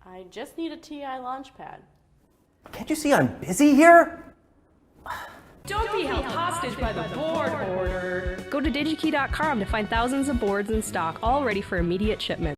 I just need a TI launchpad. Can't you see I'm busy here? Don't be held hostage by the board order. Go to digikey.com to find thousands of boards in stock, all ready for immediate shipment.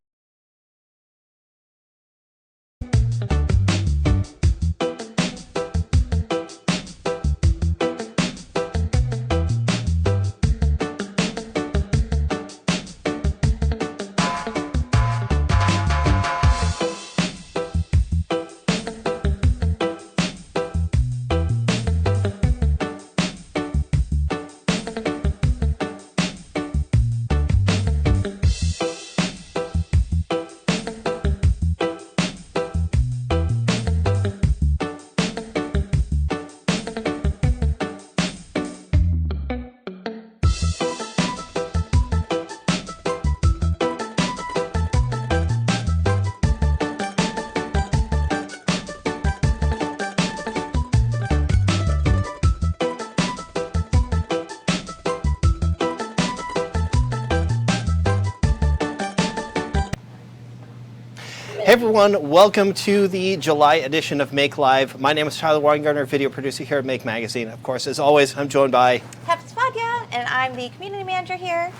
Hey everyone, welcome to the July edition of Make Live. My name is Tyler Weingartner, video producer here at Make Magazine. Of course, as always, I'm joined by Spadya, and I'm the community manager here.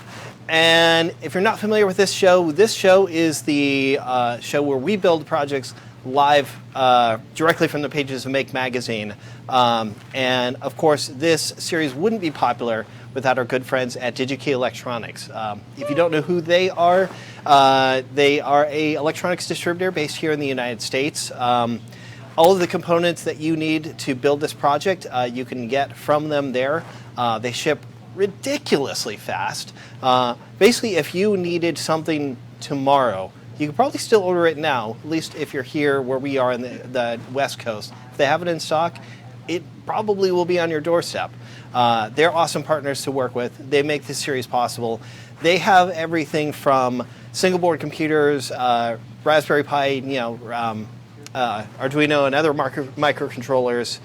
And if you're not familiar with this show is the show where we build projects live directly from the pages of Make Magazine. And of course, this series wouldn't be popular without our good friends at DigiKey Electronics. If you don't know who they are a electronics distributor based here in the United States. All of the components that you need to build this project, you can get from them there. They ship ridiculously fast. Basically, if you needed something tomorrow, you could probably still order it now, at least if you're here where we are in the West Coast. If they have it in stock, it probably will be on your doorstep. They're awesome partners to work with. They make this series possible. They have everything from single board computers, Raspberry Pi, Arduino and other microcontrollers,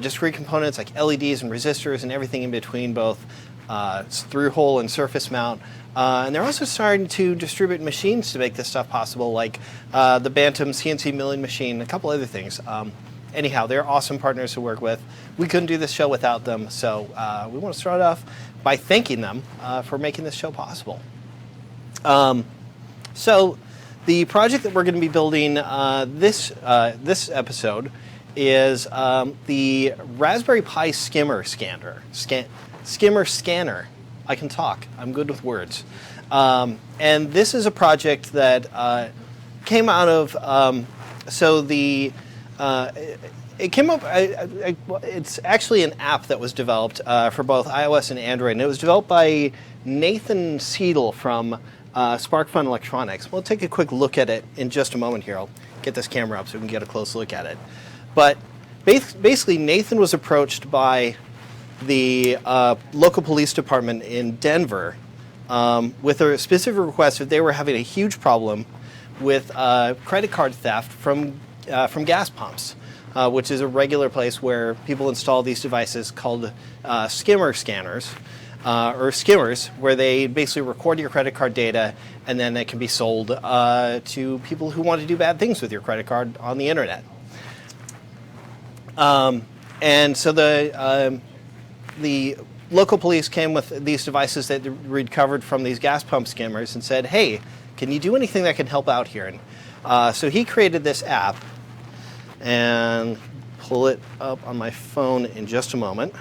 discrete components like LEDs and resistors and everything in between, both through-hole and surface mount. And they're also starting to distribute machines to make this stuff possible, like the Bantam CNC milling machine, a couple other things. Anyhow, they're awesome partners to work with. We couldn't do this show without them, so we want to start off by thanking them for making this show possible. So the project that we're going to be building this episode is the Raspberry Pi Skimmer scanner. Skimmer scanner. I can talk. I'm good with words. And this is a project that came out of, it came up, it's actually an app that was developed for both iOS and Android, and it was developed by Nathan Seidle from Sparkfun Electronics. We'll take a quick look at it in just a moment here. I'll get this camera up so we can get a close look at it. But basically, Nathan was approached by the local police department in Denver with a specific request that they were having a huge problem with credit card theft from gas pumps, which is a regular place where people install these devices called skimmer scanners, or skimmers, where they basically record your credit card data and then it can be sold to people who want to do bad things with your credit card on the internet. And so the local police came with these devices that recovered from these gas pump skimmers and said, hey, can you do anything that can help out here? And so he created this app, and pull it up on my phone in just a moment.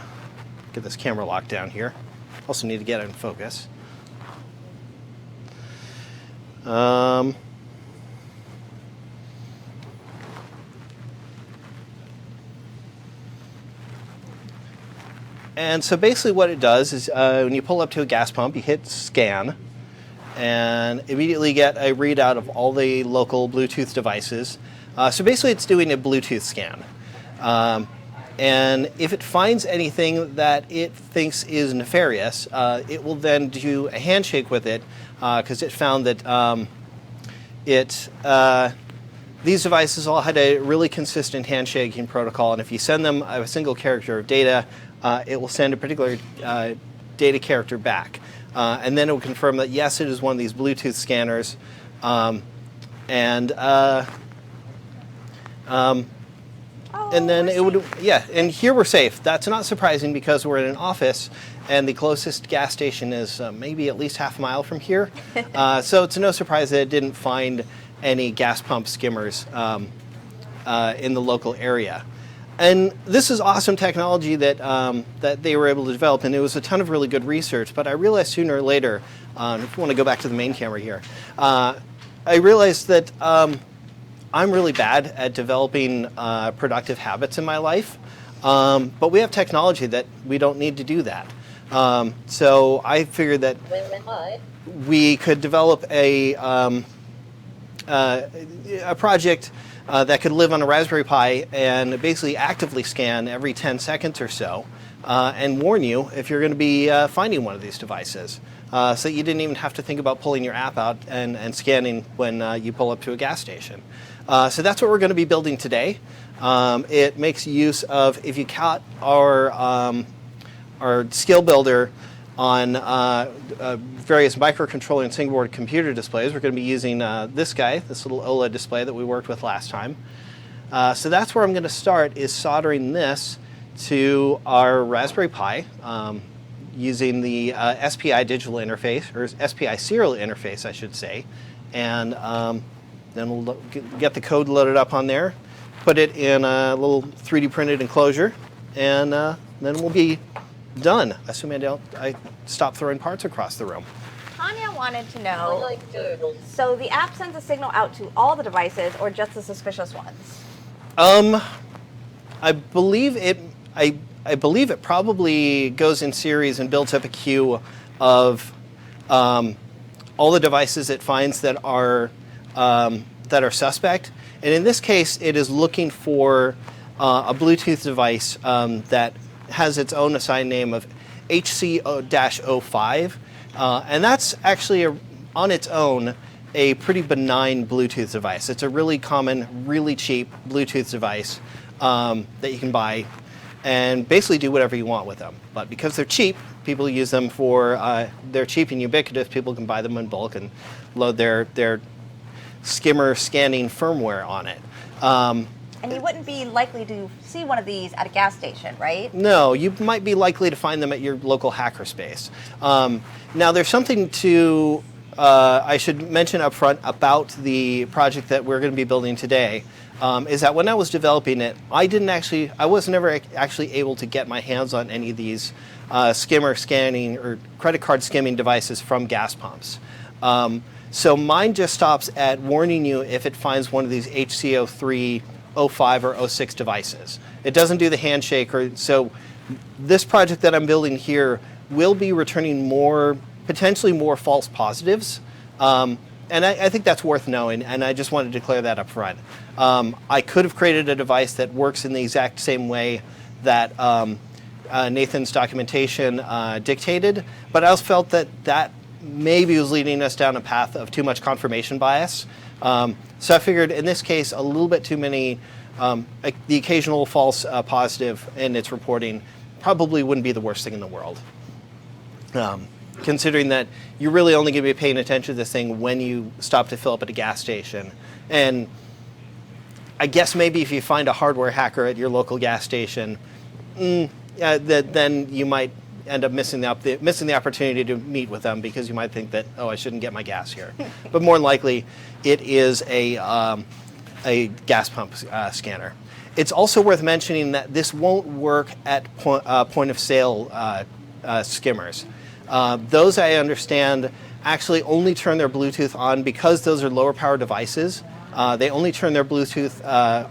Get this camera locked down here. Also need to get it in focus. And so basically what it does is when you pull up to a gas pump, you hit scan, and immediately get a readout of all the local Bluetooth devices. So basically it's doing a Bluetooth scan. And if it finds anything that it thinks is nefarious, it will then do a handshake with it, because it found that these devices all had a really consistent handshaking protocol, and if you send them a single character of data, it will send a particular data character back. And then it will confirm that, yes, it is one of these Bluetooth scanners. And then it would, yeah, and here we're safe. That's not surprising because we're in an office and the closest gas station is maybe at least half a mile from here. So it's no surprise that it didn't find any gas pump skimmers in the local area. And this is awesome technology that, that they were able to develop, and it was a ton of really good research, but I realized sooner or later, if you want to go back to the main camera here, I realized that I'm really bad at developing productive habits in my life, but we have technology that we don't need to do that. So I figured that we could develop a project that could live on a Raspberry Pi and basically actively scan every 10 seconds or so and warn you if you're going to be finding one of these devices. So you didn't even have to think about pulling your app out and scanning when you pull up to a gas station. So that's what we're going to be building today. It makes use of, if you count our skill builder on various microcontroller and single board computer displays, we're going to be using this guy, this little OLED display that we worked with last time. So that's where I'm going to start, is soldering this to our Raspberry Pi using the SPI digital interface, or SPI serial interface, I should say. And then we'll get the code loaded up on there, put it in a little 3D printed enclosure, and then we'll be done, assuming I stop throwing parts across the room. Tanya wanted to know, so the app sends a signal out to all the devices or just the suspicious ones? I believe it probably goes in series and builds up a queue of all the devices it finds that are suspect. And in this case, it is looking for a Bluetooth device that has its own assigned name of HC-05. And that's actually, on its own, a pretty benign Bluetooth device. It's a really common, really cheap Bluetooth device that you can buy and basically do whatever you want with them. But because they're cheap, people use them for, they're cheap and ubiquitous, people can buy them in bulk and load their Skimmer scanning firmware on it. And you wouldn't be likely to see one of these at a gas station, right? No, you might be likely to find them at your local hackerspace. Now, there's something to I should mention up front about the project that we're going to be building today. Is that when I was developing it, I was never actually able to get my hands on any of these skimmer scanning or credit card skimming devices from gas pumps. So mine just stops at warning you if it finds one of these HC-03, 05, or 06 devices. It doesn't do the handshake. So this project that I'm building here will be returning potentially more false positives. And I think that's worth knowing, and I just wanted to declare that up front. I could have created a device that works in the exact same way that Nathan's documentation dictated, but I also felt that maybe was leading us down a path of too much confirmation bias. So I figured in this case, a little bit too many, the occasional false positive in its reporting probably wouldn't be the worst thing in the world. Considering that you're really only going to be paying attention to this thing when you stop to fill up at a gas station. And I guess maybe if you find a hardware hacker at your local gas station, then you might end up missing the opportunity to meet with them because you might think that, oh, I shouldn't get my gas here. But more than likely, it is a gas pump scanner. It's also worth mentioning that this won't work at point of sale skimmers. Those, I understand, actually only turn their Bluetooth on because those are lower power devices. They only turn their Bluetooth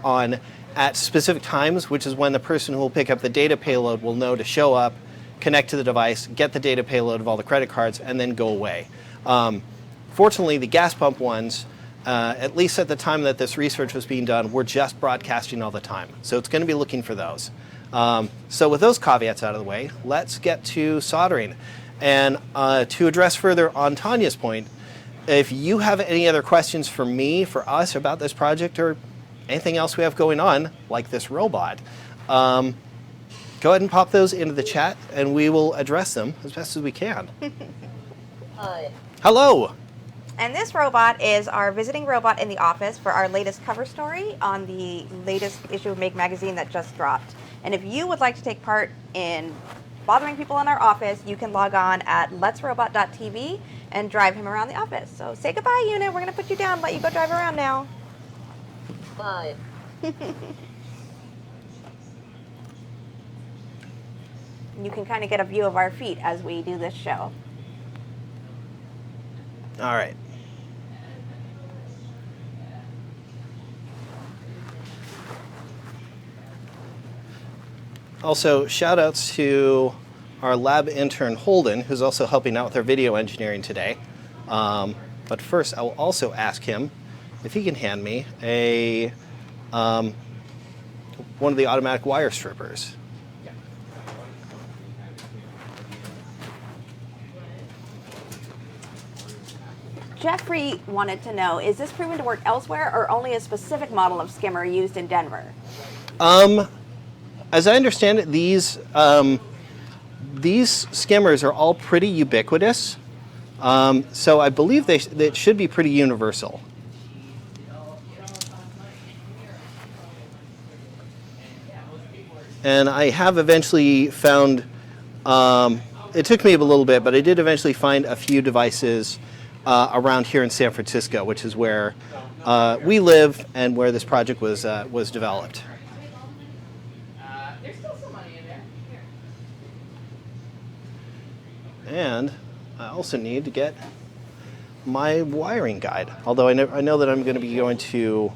on at specific times, which is when the person who will pick up the data payload will know to show up, connect to the device, get the data payload of all the credit cards, and then go away. Fortunately, the gas pump ones, at least at the time that this research was being done, were just broadcasting all the time. So it's going to be looking for those. So with those caveats out of the way, let's get to soldering. And to address further on Tanya's point, if you have any other questions for me, for us, about this project or anything else we have going on, like this robot, go ahead and pop those into the chat, and we will address them as best as we can. Hi. Hello. And this robot is our visiting robot in the office for our latest cover story on the latest issue of Make magazine that just dropped. And if you would like to take part in bothering people in our office, you can log on at letsrobot.tv and drive him around the office. So say goodbye, Unit. We're going to put you down, let you go drive around now. Bye. You can kind of get a view of our feet as we do this show. All right. Also, shout outs to our lab intern Holden, who's also helping out with our video engineering today. But first, I will also ask him if he can hand me a one of the automatic wire strippers. Jeffrey wanted to know, is this proven to work elsewhere or only a specific model of skimmer used in Denver? As I understand it, these skimmers are all pretty ubiquitous, so I believe they should be pretty universal. And I have eventually found, it took me a little bit, but I did eventually find a few devices around here in San Francisco, which is where we live and where this project was developed. There's still some money in there. And I also need to get my wiring guide. Although I know that I'm going to be going to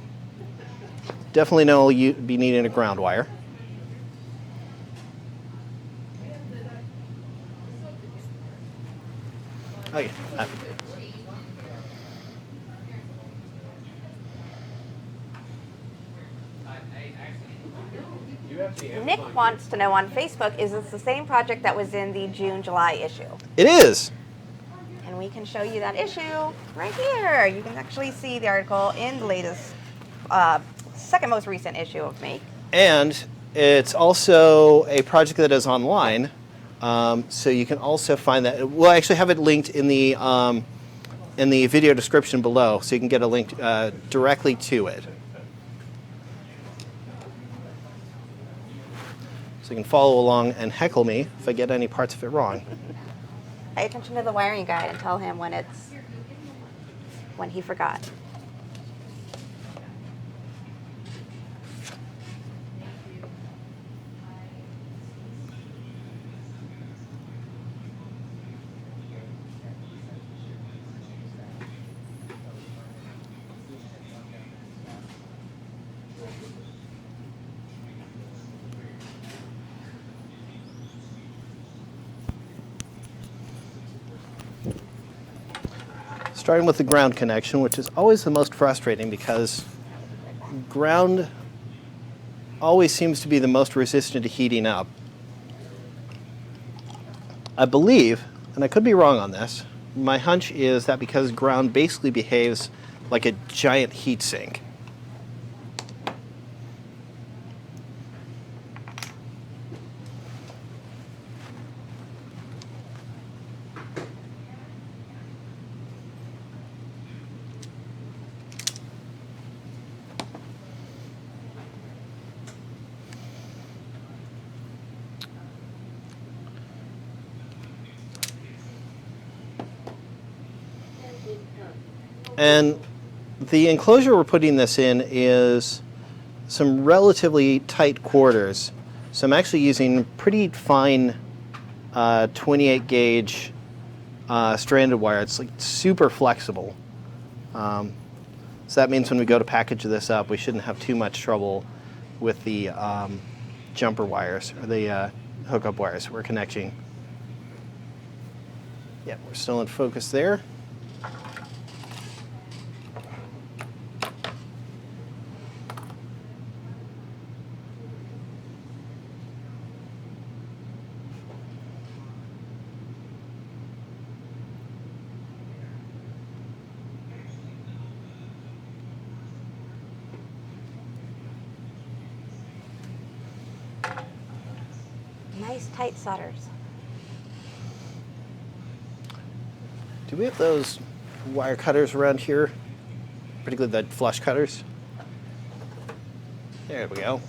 definitely be needing a ground wire. Oh yeah. Nick wants to know on Facebook, is this the same project that was in the June-July issue? It is. And we can show you that issue right here. You can actually see the article in the latest, second most recent issue of Make. And it's also a project that is online, so you can also find that. We'll actually have it linked in the video description below, so you can get a link directly to it. So you can follow along and heckle me if I get any parts of it wrong. Pay attention to the wiring guide and tell him when he forgot. Starting with the ground connection, which is always the most frustrating because ground always seems to be the most resistant to heating up. I believe, and I could be wrong on this, my hunch is that because ground basically behaves like a giant heat sink. And the enclosure we're putting this in is some relatively tight quarters. So I'm actually using pretty fine 28 gauge stranded wire. It's like super flexible. So that means when we go to package this up, we shouldn't have too much trouble with the jumper wires or the hookup wires we're connecting. Yeah, we're still in focus there. Nice tight solders. Do we have those wire cutters around here, particularly the flush cutters. There we go.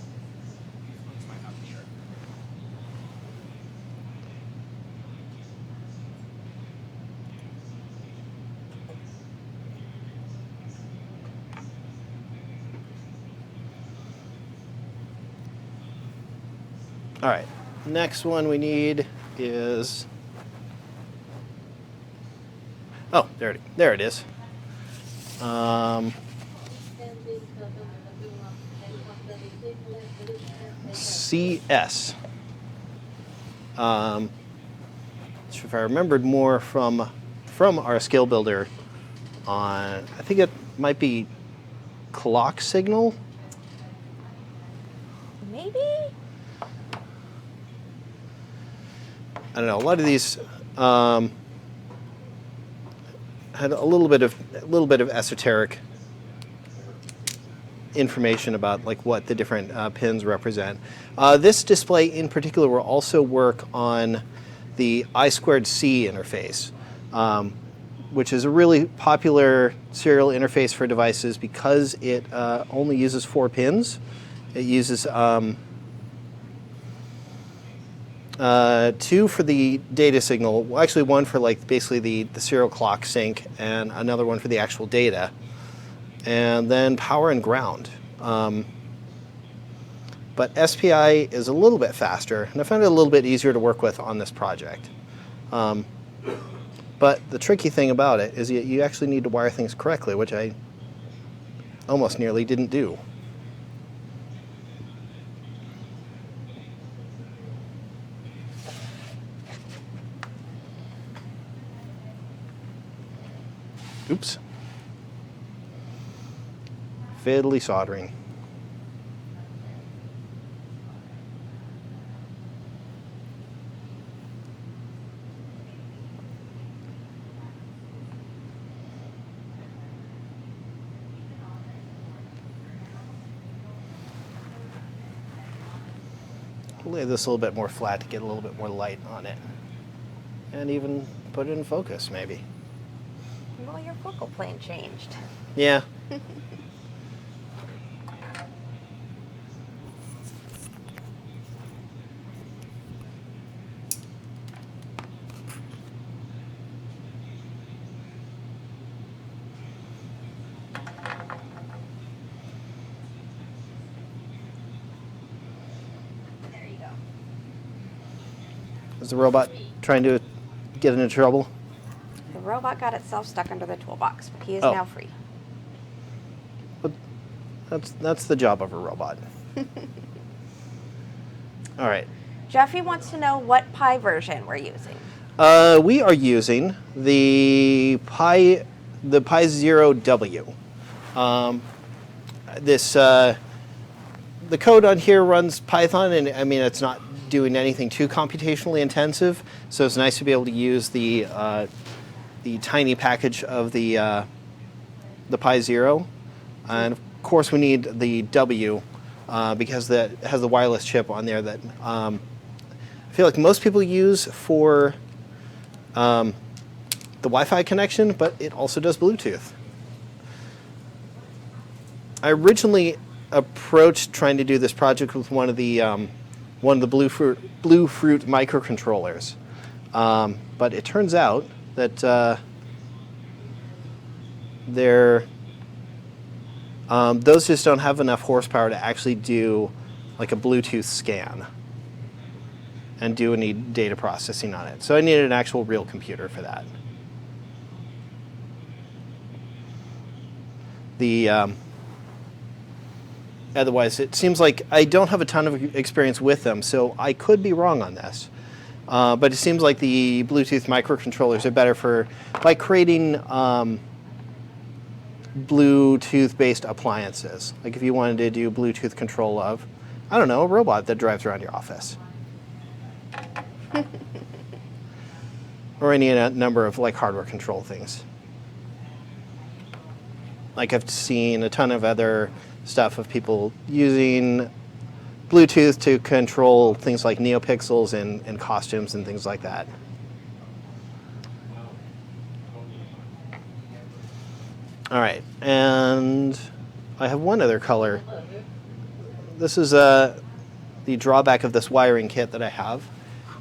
All right, next one we need is, oh, there it is. CS. If I remembered more from our skill builder on, I think it might be clock signal. Maybe? I don't know. A lot of these had a little bit of esoteric information about like what the different pins represent. This display in particular will also work on the I2C interface, which is a really popular serial interface for devices because it only uses 4 pins. It uses 2 for the data signal, well, actually 1 for like basically the serial clock sync, and another one for the actual data, and then power and ground. But SPI is a little bit faster, and I found it a little bit easier to work with on this project. But the tricky thing about it is you actually need to wire things correctly, which I almost nearly didn't do. Oops. Fiddly soldering. Lay this a little bit more flat to get a little bit more light on it. And even put it in focus, maybe. Well, your focal plane changed. Yeah. There you go. Is the robot trying to get into trouble? The robot got itself stuck under the toolbox, but he is Oh. now free. But that's the job of a robot. All right. Jeffy wants to know what Pi version we're using. We are using the Pi 0W. The code on here runs Python, and I mean it's not doing anything too computationally intensive, so it's nice to be able to use the tiny package of the Pi 0, and of course we need the W because that has the wireless chip on there that I feel like most people use for the Wi-Fi connection, but it also does Bluetooth. I originally approached trying to do this project with one of the Blue Fruit microcontrollers, but it turns out that those just don't have enough horsepower to actually do like a Bluetooth scan and do any data processing on it. So I needed an actual real computer for that. Otherwise, it seems like I don't have a ton of experience with them, so I could be wrong on this. But it seems like the Bluetooth microcontrollers are better for like creating Bluetooth-based appliances. Like if you wanted to do Bluetooth control of, I don't know, a robot that drives around your office. Or any number of like hardware control things. Like I've seen a ton of other stuff of people using Bluetooth to control things like NeoPixels and costumes and things like that. All right, and I have one other color. This is the drawback of this wiring kit that I have,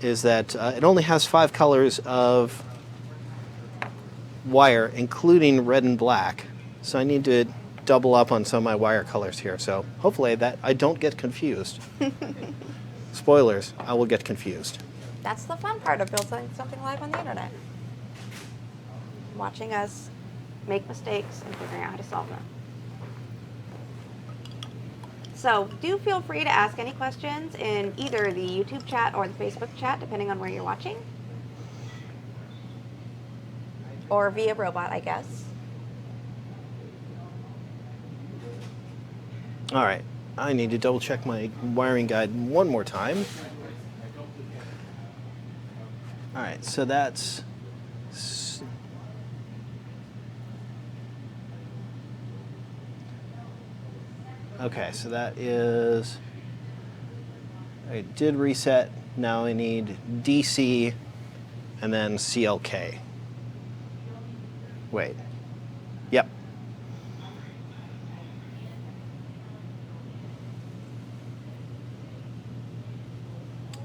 is that it only has 5 colors of wire, including red and black. So I need to double up on some of my wire colors here. So hopefully that I don't get confused. Spoilers, I will get confused. That's the fun part of building something live on the internet. Watching us make mistakes and figuring out how to solve them. So do feel free to ask any questions in either the YouTube chat or the Facebook chat, depending on where you're watching. Or via robot, I guess. All right, I need to double check my wiring guide one more time. All right, so that's okay, so that is, I did reset. Now I need DC and then CLK. Wait. Yep.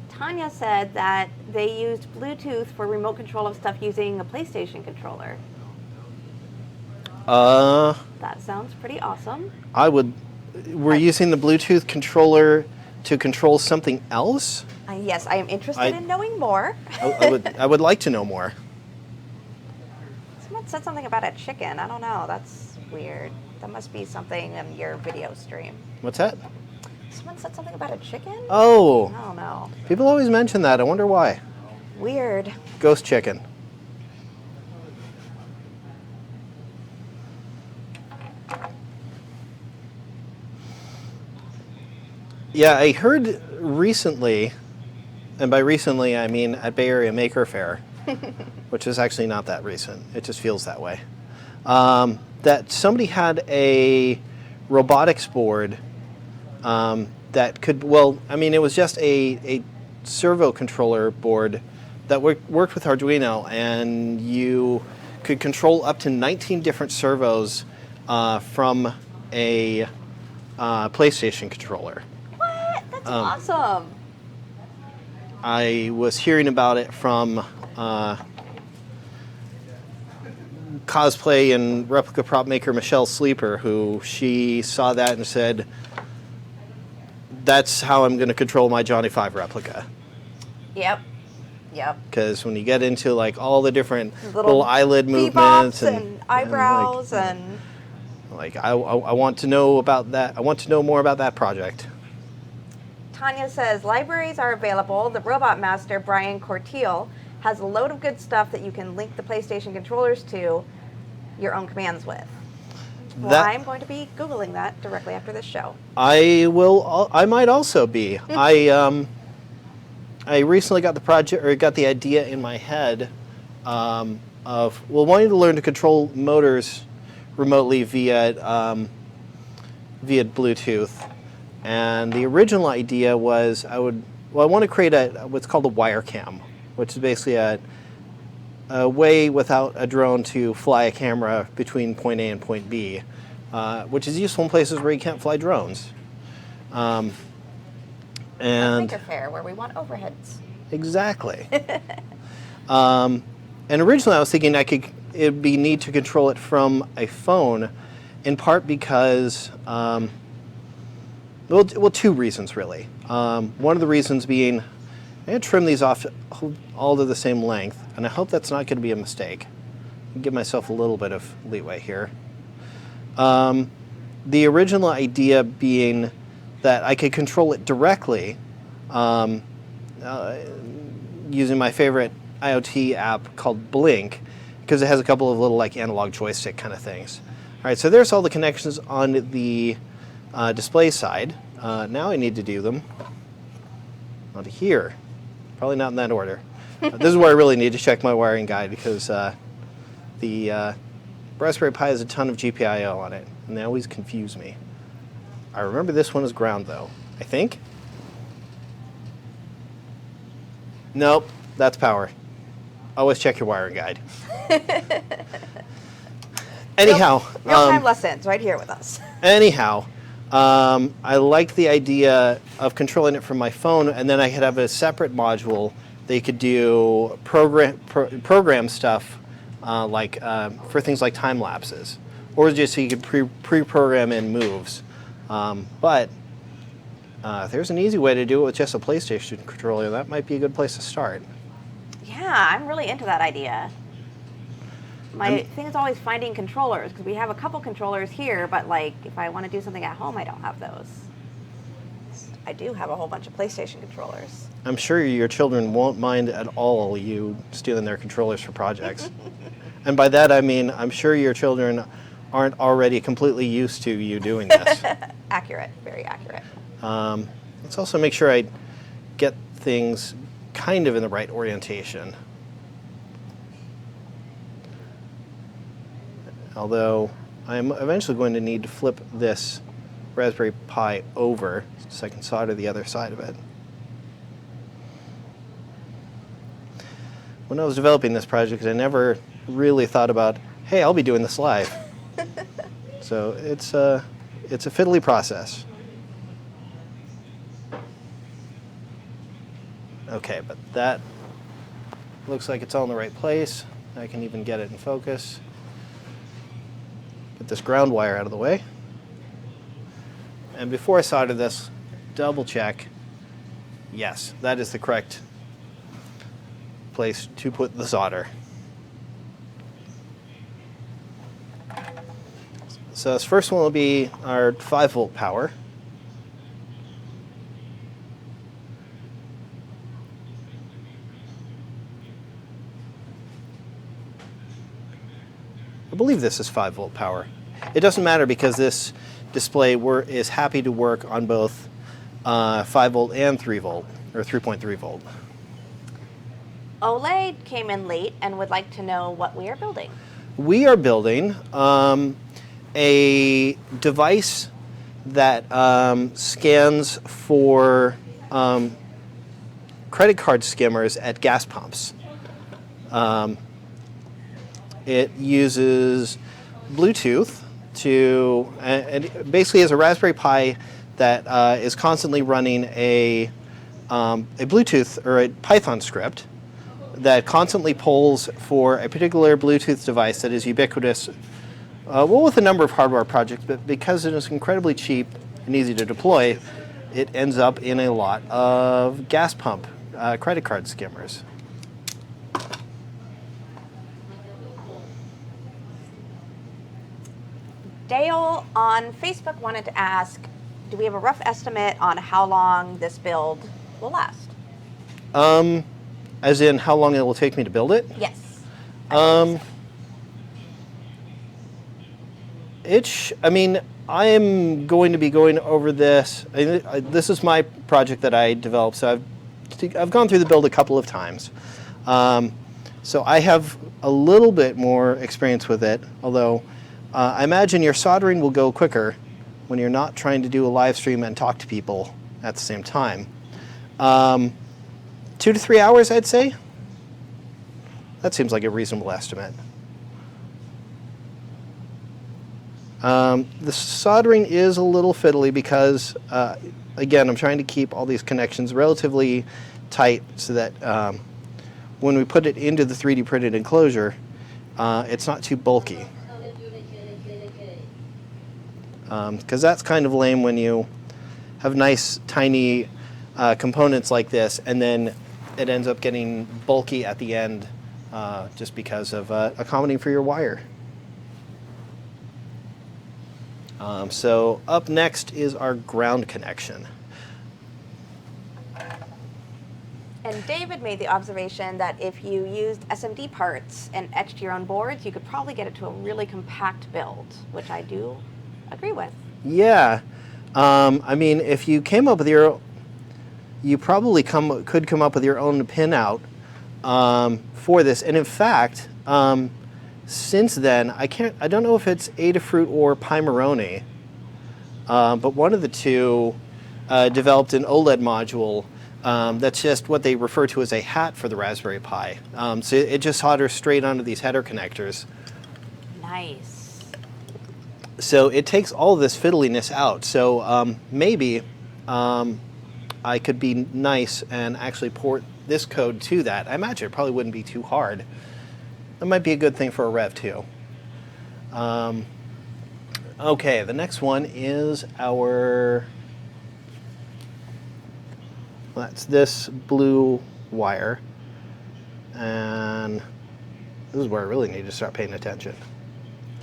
Tanya said that they used Bluetooth for remote control of stuff using a PlayStation controller. That sounds pretty awesome. We're using the Bluetooth controller to control something else? Yes, I am interested in knowing more. I would like to know more. Someone said something about a chicken. I don't know. That's weird. That must be something in your video stream. What's that? Someone said something about a chicken? Oh. I don't know. People always mention that. I wonder why. Weird. Ghost chicken. Yeah, I heard recently, and by recently I mean at Bay Area Maker Faire, which is actually not that recent. It just feels that way. That somebody had a robotics board that could, well, I mean, it was just a servo controller board that worked with Arduino, and you could control up to 19 different servos from a PlayStation controller. What? That's awesome. I was hearing about it from cosplay and replica prop maker Michelle Sleeper, who she saw that and said, that's how I'm going to control my Johnny 5 replica. Yep. Because when you get into like all the different little eyelid movements and eyebrows and I want to know about that. I want to know more about that project. Tanya says libraries are available. The Robot Master Brian Corteil has a load of good stuff that you can link the PlayStation controllers to your own commands with. Well, I'm going to be Googling that directly after this show. I might also be. I recently got the idea in my head of wanting to learn to control motors remotely via Bluetooth, and the original idea was I want to create what's called a wire cam, which is basically a way without a drone to fly a camera between point A and point B, which is useful in places where you can't fly drones. And Maker Faire, where we want overheads. Exactly. And originally I was thinking it'd be neat to control it from a phone, in part because, two reasons really. One of the reasons being, I'm going to trim these off all to the same length, and I hope that's not going to be a mistake. Give myself a little bit of leeway here. The original idea being that I could control it directly using my favorite IoT app called Blink, because it has a couple of little like analog joystick kind of things. All right, so there's all the connections on the display side. Now I need to do them onto here. Probably not in that order. This is where I really need to check my wiring guide, because the Raspberry Pi has a ton of GPIO on it, and they always confuse me. I remember this one is ground, though, I think. Nope, that's power. Always check your wiring guide. Anyhow, real-time lessons right here with us. anyhow, I like the idea of controlling it from my phone, and then I could have a separate module that you could do program stuff like for things like time lapses, or just so you could pre-program in moves. But if there's an easy way to do it with just a PlayStation controller, that might be a good place to start. Yeah, I'm really into that idea. My thing is always finding controllers, because we have a couple controllers here, but like if I want to do something at home, I don't have those. I do have a whole bunch of PlayStation controllers. I'm sure your children won't mind at all you stealing their controllers for projects. And by that I mean, I'm sure your children aren't already completely used to you doing this. Accurate, very accurate. Let's also make sure I get things kind of in the right orientation. Although I'm eventually going to need to flip this Raspberry Pi over so I can solder the other side of it. When I was developing this project, I never really thought about, hey, I'll be doing this live. So it's a fiddly process. Okay, but that looks like it's all in the right place. I can even get it in focus. Get this ground wire out of the way. And before I solder this, double check. Yes, that is the correct place to put the solder. So this first one will be our 5-volt power. I believe this is 5-volt power. It doesn't matter because this display is happy to work on both 5-volt and 3-volt, or 3.3 volt. Ole came in late and would like to know what we are building. We are building a device that scans for credit card skimmers at gas pumps. It uses Bluetooth to, and it basically is a Raspberry Pi that is constantly running a Bluetooth or a Python script that constantly polls for a particular Bluetooth device that is ubiquitous, with a number of hardware projects, but because it is incredibly cheap and easy to deploy, it ends up in a lot of gas pump credit card skimmers. Dale on Facebook wanted to ask, do we have a rough estimate on how long this build will last? As in how long it will take me to build it? Yes. I mean, I am going to be going over this. This is my project that I developed, so I've gone through the build a couple of times. So I have a little bit more experience with it, although I imagine your soldering will go quicker when you're not trying to do a live stream and talk to people at the same time. 2 to 3 hours, I'd say. That seems like a reasonable estimate. The soldering is a little fiddly because, again, I'm trying to keep all these connections relatively tight so that when we put it into the 3D printed enclosure, it's not too bulky. Because that's kind of lame when you have nice, tiny components like this, and then it ends up getting bulky at the end just because of accommodating for your wire. So up next is our ground connection. And David made the observation that if you used SMD parts and etched your own boards, you could probably get it to a really compact build, which I do agree with. Yeah. I mean, if you came up with you probably could come up with your own pinout for this. And in fact, since then, I don't know if it's Adafruit or Pimeroni, but one of the two developed an OLED module that's just what they refer to as a hat for the Raspberry Pi. So it just solders straight onto these header connectors. Nice. So it takes all this fiddliness out. So maybe I could be nice and actually port this code to that. I imagine it probably wouldn't be too hard. That might be a good thing for a Rev 2. Okay, the next one is our, that's this blue wire. And this is where I really need to start paying attention.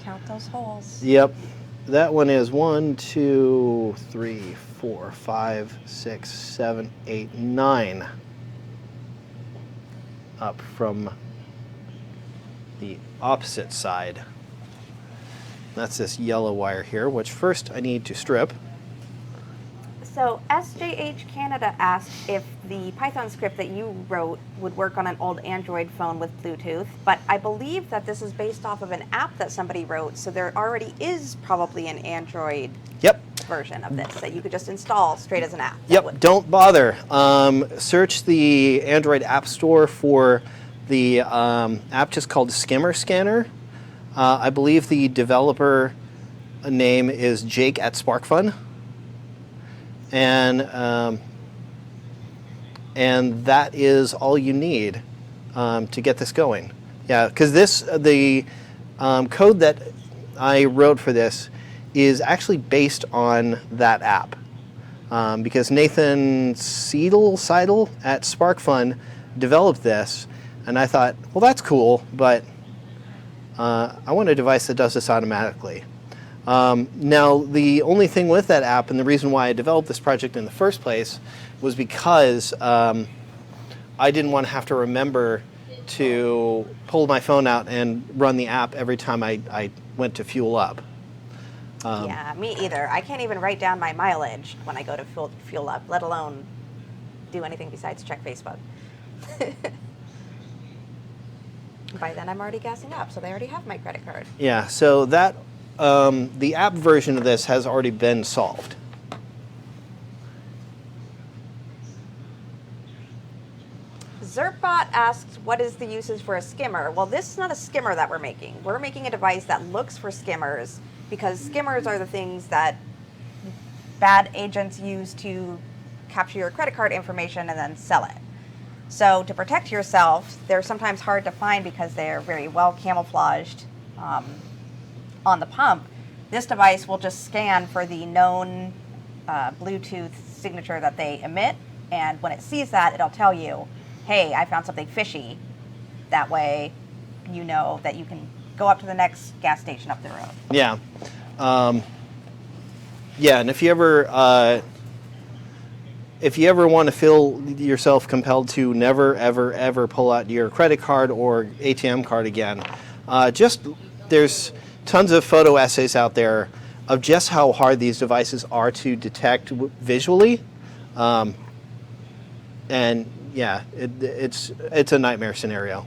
Count those holes. Yep. That one is 1, 2, 3, 4, 5, 6, 7, 8, 9. Up from the opposite side. That's this yellow wire here, which first I need to strip. So SJH Canada asked if the Python script that you wrote would work on an old Android phone with Bluetooth, but I believe that this is based off of an app that somebody wrote, so there already is probably an Android Yep. version of this that you could just install straight as an app. Yep, don't bother. Search the Android App Store for the app just called Skimmer Scanner. I believe the developer name is Jake at Sparkfun. And that is all you need to get this going. Yeah, because the code that I wrote for this is actually based on that app. Because Nathan Seidle at Sparkfun developed this, and I thought, well, that's cool, but I want a device that does this automatically. Now, the only thing with that app, and the reason why I developed this project in the first place, was because I didn't want to have to remember to pull my phone out and run the app every time I went to fuel up. Yeah, me either. I can't even write down my mileage when I go to fuel up, let alone do anything besides check Facebook. By then, I'm already gassing up, so they already have my credit card. Yeah, so that the app version of this has already been solved. Zerpbot asks, what is the uses for a skimmer? Well, this is not a skimmer that we're making. We're making a device that looks for skimmers, because skimmers are the things that bad agents use to capture your credit card information and then sell it. So to protect yourself, they're sometimes hard to find because they're very well camouflaged on the pump. This device will just scan for the known Bluetooth signature that they emit, and when it sees that, it'll tell you, hey, I found something fishy. That way, you know that you can go up to the next gas station up the road. Yeah. Yeah, and if you ever want to feel yourself compelled to never, ever, ever pull out your credit card or ATM card again, there's tons of photo essays out there of just how hard these devices are to detect visually. And yeah, it's a nightmare scenario.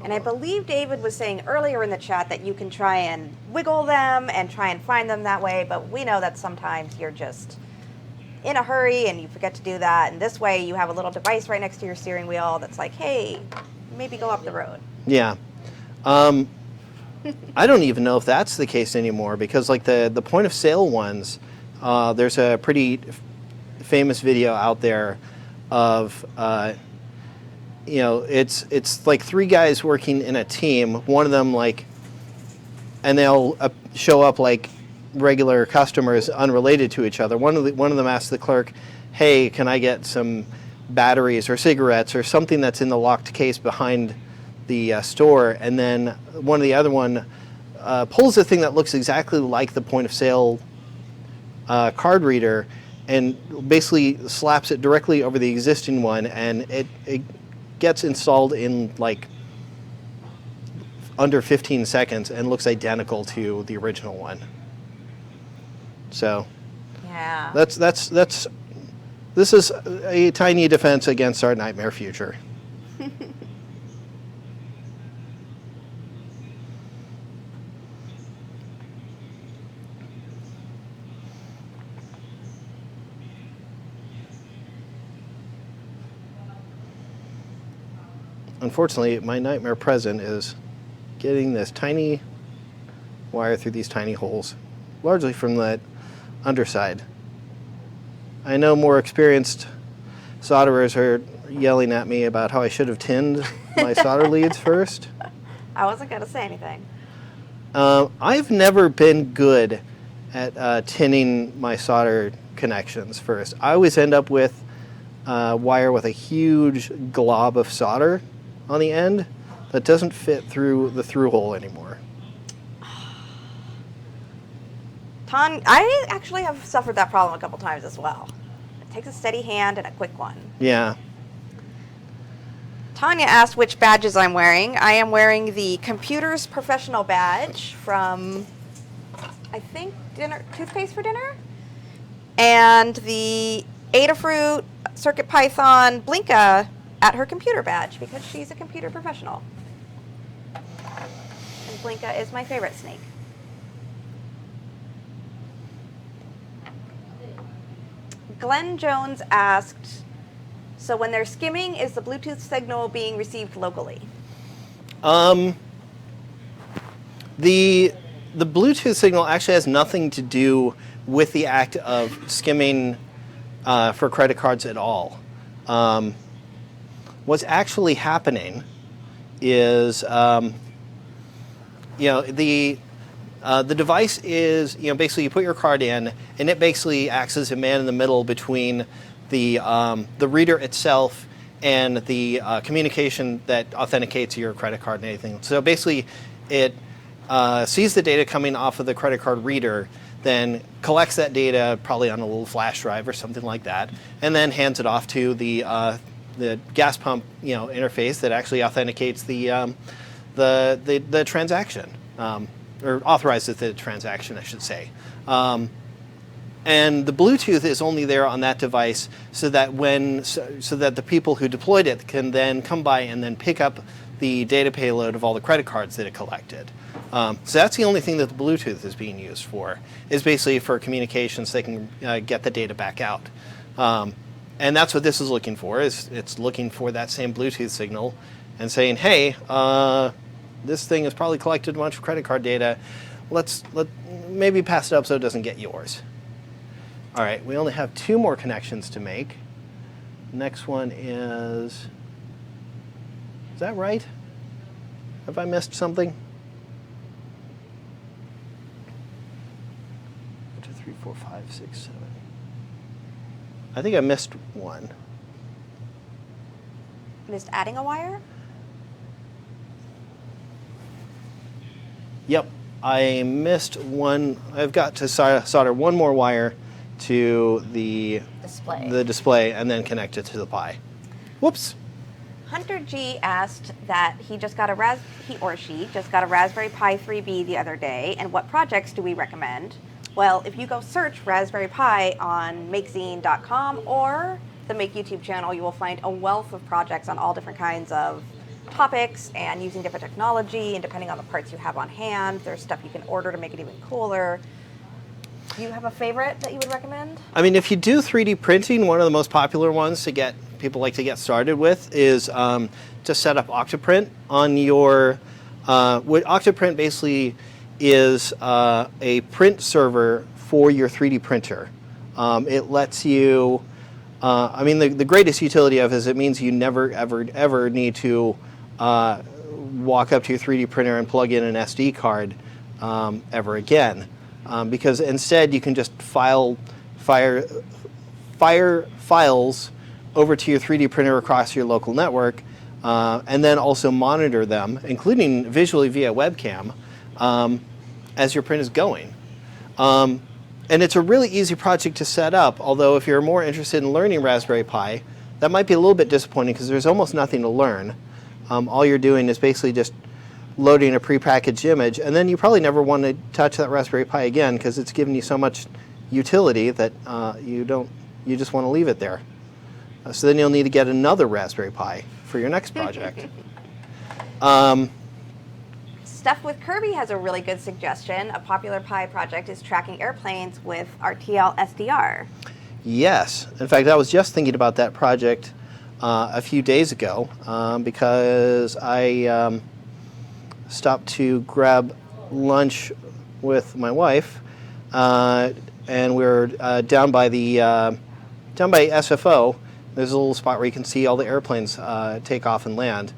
And I believe David was saying earlier in the chat that you can try and wiggle them and try and find them that way, but we know that sometimes you're just in a hurry and you forget to do that. And this way you have a little device right next to your steering wheel that's like, hey, maybe go up the road. Yeah. I don't even know if that's the case anymore, because like the point of sale ones, there's a pretty famous video out there of it's like three guys working in a team. One of them and they'll show up like regular customers unrelated to each other. One of them asks the clerk, hey, can I get some batteries or cigarettes or something that's in the locked case behind the store? And then the other one pulls a thing that looks exactly like the point of sale card reader and basically slaps it directly over the existing one, and it gets installed in like under 15 seconds and looks identical to the original one. So yeah, this is a tiny defense against our nightmare future. Unfortunately, my nightmare present is getting this tiny wire through these tiny holes. largely from the underside. I know more experienced solderers are yelling at me about how I should have tinned my solder leads first. I wasn't going to say anything. I've never been good at tinning my solder connections first. I always end up with a wire with a huge glob of solder on the end that doesn't fit through the through hole anymore. I actually have suffered that problem a couple times as well. It takes a steady hand and a quick one. Yeah. Tanya asked which badges I'm wearing. I am wearing the Computers Professional badge from, I think, Toothpaste for Dinner, and the Adafruit CircuitPython Blinka at her computer badge because she's a computer professional. And Blinka is my favorite snake. Glenn Jones asked, so when they're skimming, is the Bluetooth signal being received locally? The Bluetooth signal actually has nothing to do with the act of skimming for credit cards at all. What's actually happening is, the device is, basically you put your card in, and it basically acts as a man in the middle between the reader itself and the communication that authenticates your credit card and anything. So basically, it sees the data coming off of the credit card reader, then collects that data probably on a little flash drive or something like that, and then hands it off to the gas pump interface that actually authenticates the transaction. Or authorizes the transaction, I should say. And the Bluetooth is only there on that device so that the people who deployed it can then come by and then pick up the data payload of all the credit cards that it collected. So that's the only thing that the Bluetooth is being used for, is basically for communications. They can get the data back out. And that's what this is looking for, is it's looking for that same Bluetooth signal and saying, hey, this thing has probably collected a bunch of credit card data. Let's maybe pass it up so it doesn't get yours. All right, we only have 2 more connections to make. Next one is that right? Have I missed something? 1, 2, 3, 4, 5, 6, 7. I think I missed one. Missed adding a wire? Yep, I missed one. I've got to solder one more wire to the display and then connect it to the Pi. Whoops. Hunter G asked that he or she just got a Raspberry Pi 3B the other day, and what projects do we recommend? Well, if you go search Raspberry Pi on makezine.com or the Make YouTube channel, you will find a wealth of projects on all different kinds of topics and using different technology, and depending on the parts you have on hand, there's stuff you can order to make it even cooler. Do you have a favorite that you would recommend? I mean, if you do 3D printing, one of the most popular ones to get people like to get started with is to set up Octoprint on your. What Octoprint basically is a print server for your 3D printer. It lets you. The greatest utility of it is it means you never ever need to walk up to your 3D printer and plug in an SD card ever again. Because instead you can just fire files over to your 3D printer across your local network, and then also monitor them, including visually via webcam, as your print is going. And it's a really easy project to set up, although if you're more interested in learning Raspberry Pi, that might be a little bit disappointing because there's almost nothing to learn. All you're doing is basically just loading a prepackaged image, and then you probably never want to touch that Raspberry Pi again because it's given you so much utility that you just want to leave it there. So then you'll need to get another Raspberry Pi for your next project. Stuff with Kirby has a really good suggestion. A popular Pi project is tracking airplanes with RTL SDR. Yes. In fact, I was just thinking about that project a few days ago because I stopped to grab lunch with my wife and we're down by SFO. There's a little spot where you can see all the airplanes take off and land.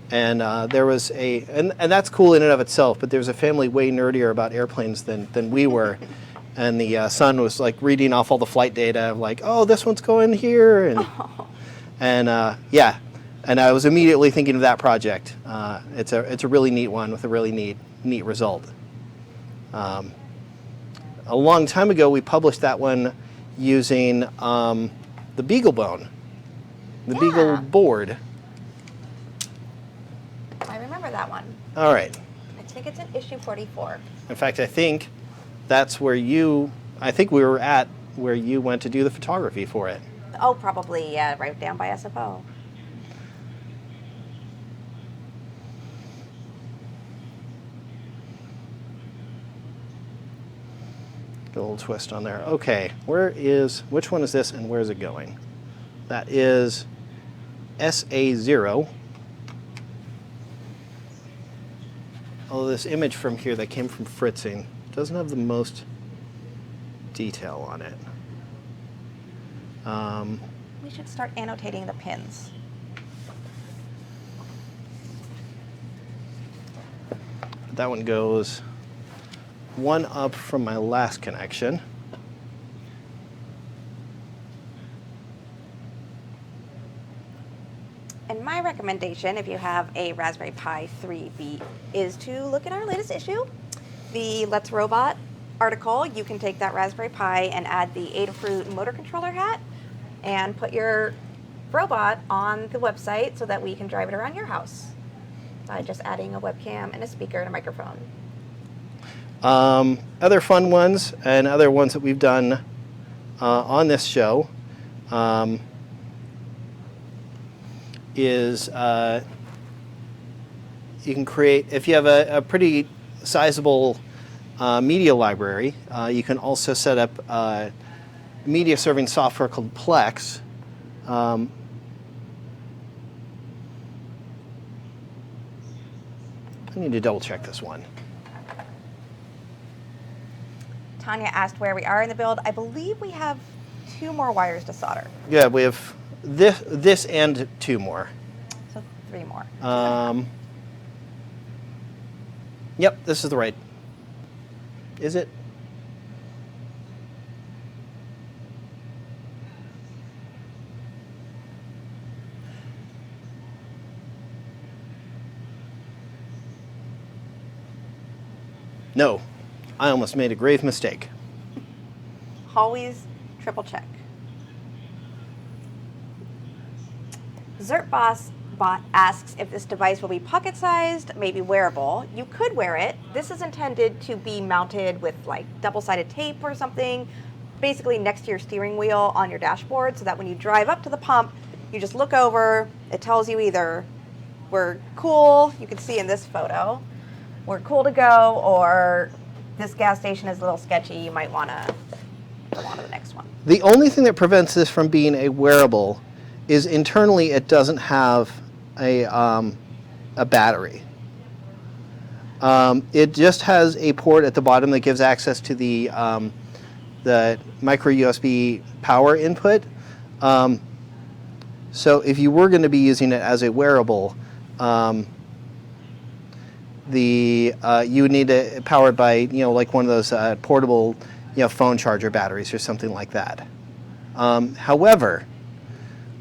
And there was and that's cool in and of itself, but there was a family way nerdier about airplanes than we were. And the son was like reading off all the flight data, like, oh, this one's going here. And yeah, and I was immediately thinking of that project. It's a really neat one with a really neat result. A long time ago, we published that one using the Beagle bone, the Beagle board. I remember that one. All right. I think it's in issue 44. In fact, I think that's where I think we were at where you went to do the photography for it. Oh, probably, yeah, right down by SFO. A little twist on there. Okay, which one is this and where is it going? That is SA0. Although this image from here that came from Fritzing doesn't have the most detail on it. We should start annotating the pins. That one goes one up from my last connection. And my recommendation, if you have a Raspberry Pi 3B, is to look at our latest issue, the Let's Robot article. You can take that Raspberry Pi and add the Adafruit motor controller hat and put your robot on the website so that we can drive it around your house by just adding a webcam and a speaker and a microphone. Other fun ones and other ones that we've done on this show is you can create, if you have a pretty sizable media library, you can also set up media serving software called Plex. I need to double check this one. Tanya asked where we are in the build. I believe we have 2 more wires to solder. Yeah, we have this and 2 more. So 3 more. Yep, this is the right. Is it? No, I almost made a grave mistake. Always triple check. Zertboss Bot asks if this device will be pocket-sized, maybe wearable. You could wear it. This is intended to be mounted with like double-sided tape or something, basically next to your steering wheel on your dashboard, so that when you drive up to the pump, you just look over. It tells you either we're cool, you can see in this photo, we're cool to go, or this gas station is a little sketchy, you might want to go on to the next one. The only thing that prevents this from being a wearable is internally it doesn't have a battery. It just has a port at the bottom that gives access to the micro USB power input. So if you were going to be using it as a wearable, you would need it powered by like one of those portable phone charger batteries or something like that. However,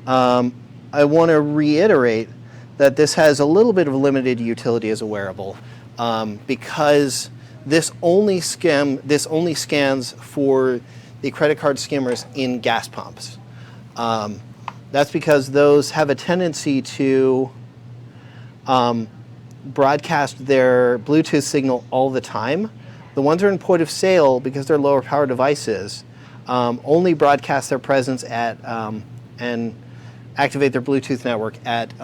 I want to reiterate that this has a little bit of limited utility as a wearable because this only scans for the credit card skimmers in gas pumps. That's because those have a tendency to broadcast their Bluetooth signal all the time. The ones that are in point of sale, because they're lower power devices, only broadcast their presence at and activate their Bluetooth network at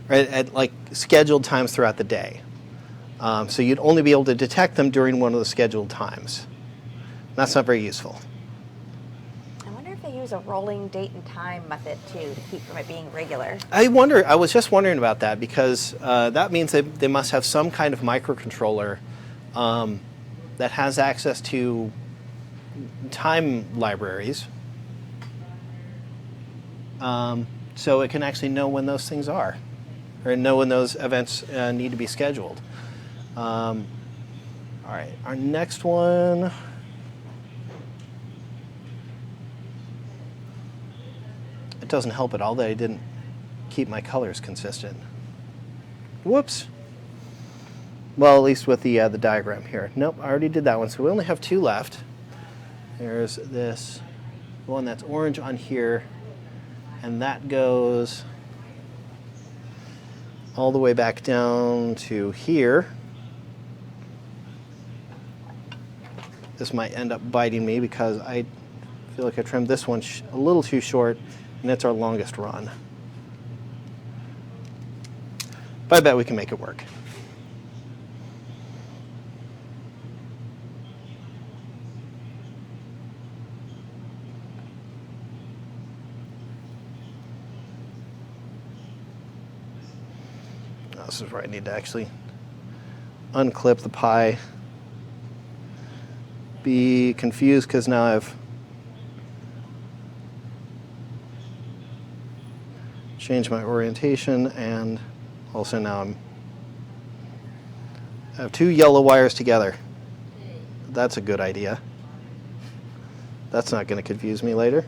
at like scheduled times throughout the day. So you'd only be able to detect them during one of the scheduled times. That's not very useful. I wonder if they use a rolling date and time method too to keep from it being regular. I was just wondering about that because that means they must have some kind of microcontroller that has access to time libraries, so it can actually know when those things are, or know when those events need to be scheduled. All right, our next one. It doesn't help at all that I didn't keep my colors consistent. Whoops. Well, at least with the diagram here. Nope, I already did that one, so we only have 2 left. There's this one that's orange on here, and that goes all the way back down to here. This might end up biting me because I feel like I trimmed this one a little too short, and it's our longest run. But I bet we can make it work. This is where I need to actually unclip the pie. Be confused because now I've changed my orientation, and also now I have 2 yellow wires together. That's a good idea. That's not going to confuse me later.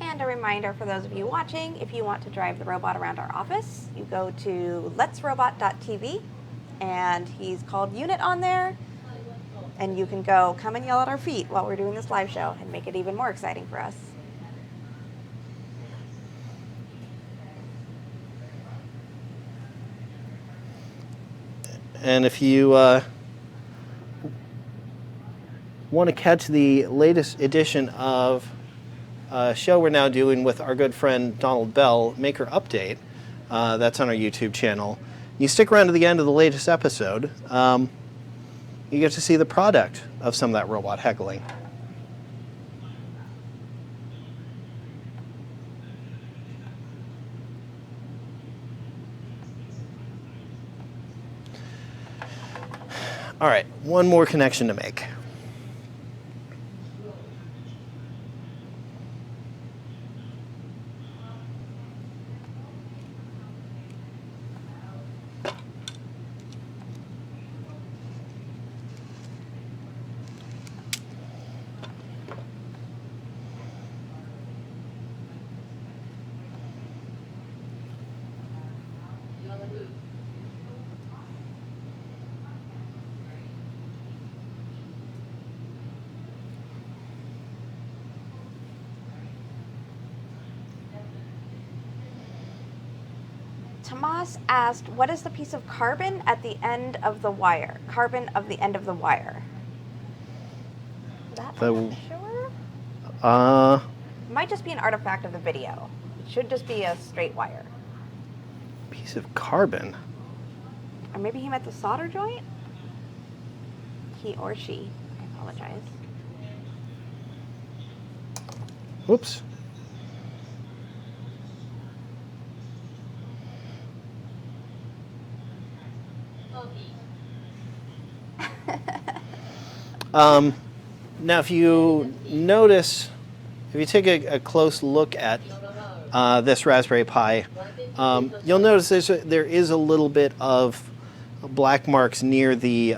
And a reminder for those of you watching, if you want to drive the robot around our office, you go to letsrobot.tv, and he's called Unit on there, and you can go come and yell at our feet while we're doing this live show and make it even more exciting for us. And if you want to catch the latest edition of a show we're now doing with our good friend Donald Bell, Maker Update, that's on our YouTube channel. You stick around to the end of the latest episode, you get to see the product of some of that robot heckling. All right, one more connection to make. Tomas asked, what is the piece of carbon at the end of the wire? Carbon of the end of the wire. That I'm not sure. It might just be an artifact of the video. It should just be a straight wire. Piece of carbon. Or maybe he meant the solder joint? He or she. I apologize. Whoops. Now, if you notice, if you take a close look at this Raspberry Pi, you'll notice there is a little bit of black marks near the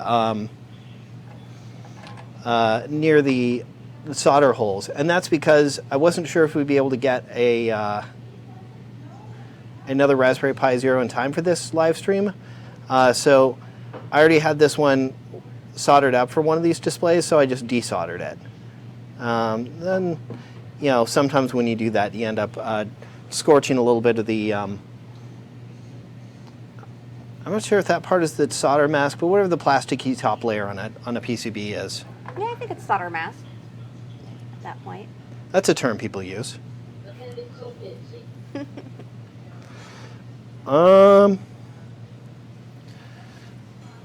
solder holes, and that's because I wasn't sure if we'd be able to get another Raspberry Pi Zero in time for this live stream. So I already had this one soldered up for one of these displays, so I just desoldered it. Then, sometimes when you do that, you end up scorching a little bit of the. I'm not sure if that part is the solder mask, but whatever the plasticky top layer on a PCB is. Yeah, I think it's solder mask at that point. That's a term people use.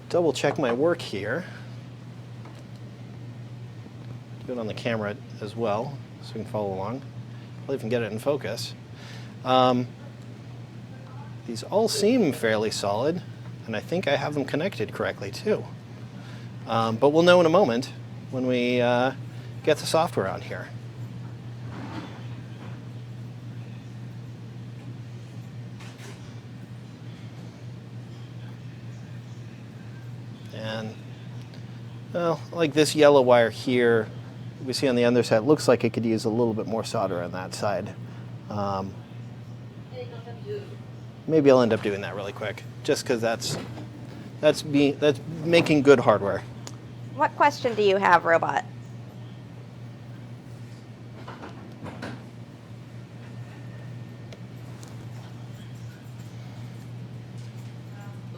Double check my work here. Do it on the camera as well, so we can follow along. I'll even get it in focus. These all seem fairly solid, and I think I have them connected correctly too. But we'll know in a moment when we get the software on here. And, well, like this yellow wire here, we see on the underside, it looks like it could use a little bit more solder on that side. Maybe I'll end up doing that really quick, just because that's making good hardware. What question do you have, Robot?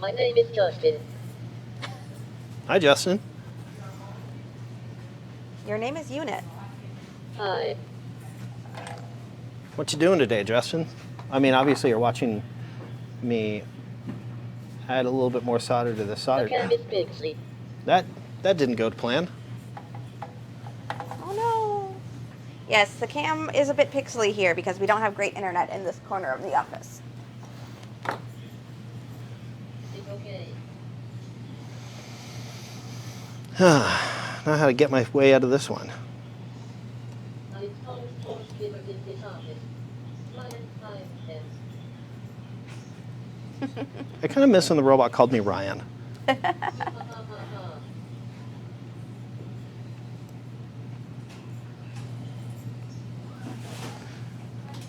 My name is Justin. Hi, Justin. Your name is Unit. Hi. What you doing today, Justin? I mean, obviously you're watching me add a little bit more solder to the solder. The cam is pixely. That didn't go to plan. Oh no. Yes, the cam is a bit pixely here because we don't have great internet in this corner of the office. It's okay. Now how to get my way out of this one. I told Skimmer in his office. Ryan, I kind of miss when the robot called me Ryan.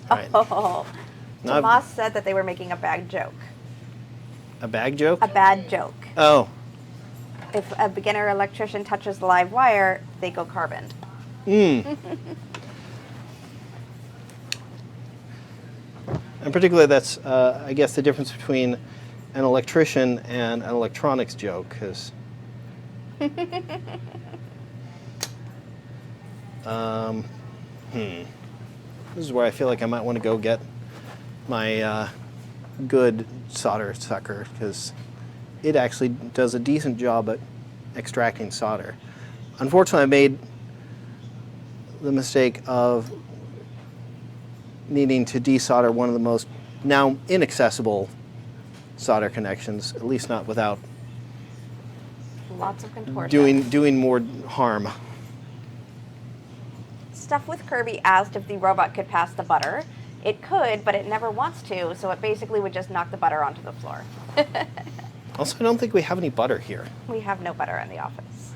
All right. Oh, Now Tomas said that they were making a bad joke. a bag joke? A bad joke. Oh. If a beginner electrician touches the live wire, they go carbon. And particularly that's, I guess, the difference between an electrician and an electronics joke, because this is where I feel like I might want to go get my good solder sucker, because it actually does a decent job at extracting solder. Unfortunately, I made the mistake of needing to desolder one of the most now inaccessible solder connections, at least not without Lots of contortion. doing more harm. Stuff with Kirby asked if the robot could pass the butter. It could, but it never wants to, so it basically would just knock the butter onto the floor. Also, I don't think we have any butter here. We have no butter in the office.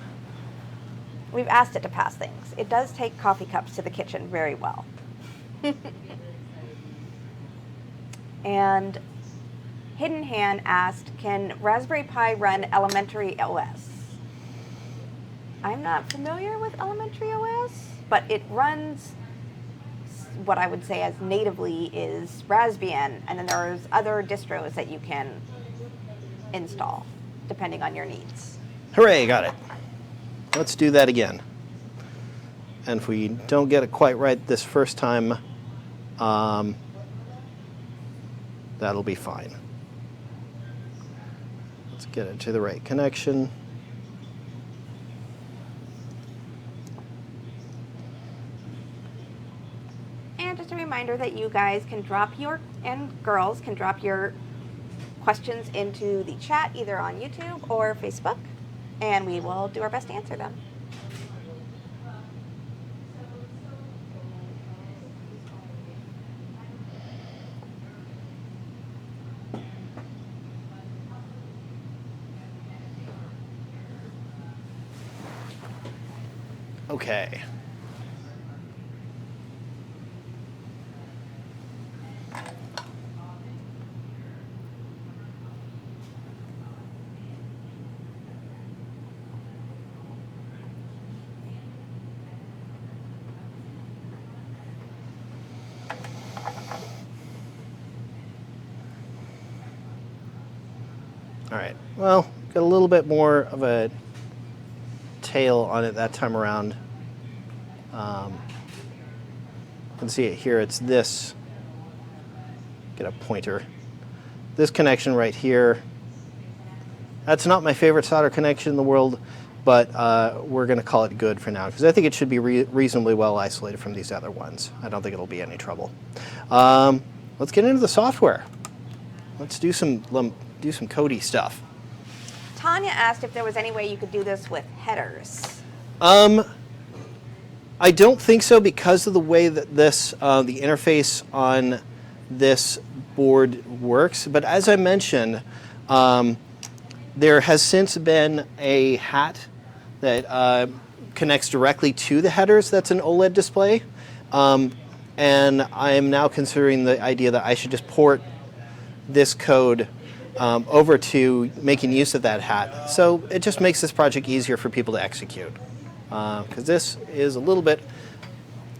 We've asked it to pass things. It does take coffee cups to the kitchen very well. And Hidden Hand asked, can Raspberry Pi run elementary OS? I'm not familiar with elementary OS, but it runs what I would say as natively is Raspbian, and then there's other distros that you can install depending on your needs. Hooray, got it. Let's do that again. And if we don't get it quite right this first time, that'll be fine. Let's get it to the right connection. And just a reminder that you guys can drop your, and girls can drop your questions into the chat either on YouTube or Facebook, and we will do our best to answer them. Okay. All right, well, got a little bit more of a tail on it that time around. You can see it here, it's this, get a pointer. This connection right here, that's not my favorite solder connection in the world, but we're gonna call it good for now, because I think it should be reasonably well isolated from these other ones. I don't think it'll be any trouble. Let's get into the software. let's do some codey stuff. Tanya asked if there was any way you could do this with headers. I don't think so because of the way that this the interface on this board works. But as I mentioned, there has since been a hat that connects directly to the headers. That's an OLED display, and I am now considering the idea that I should just port this code over to making use of that hat. So it just makes this project easier for people to execute. Because this is a little bit,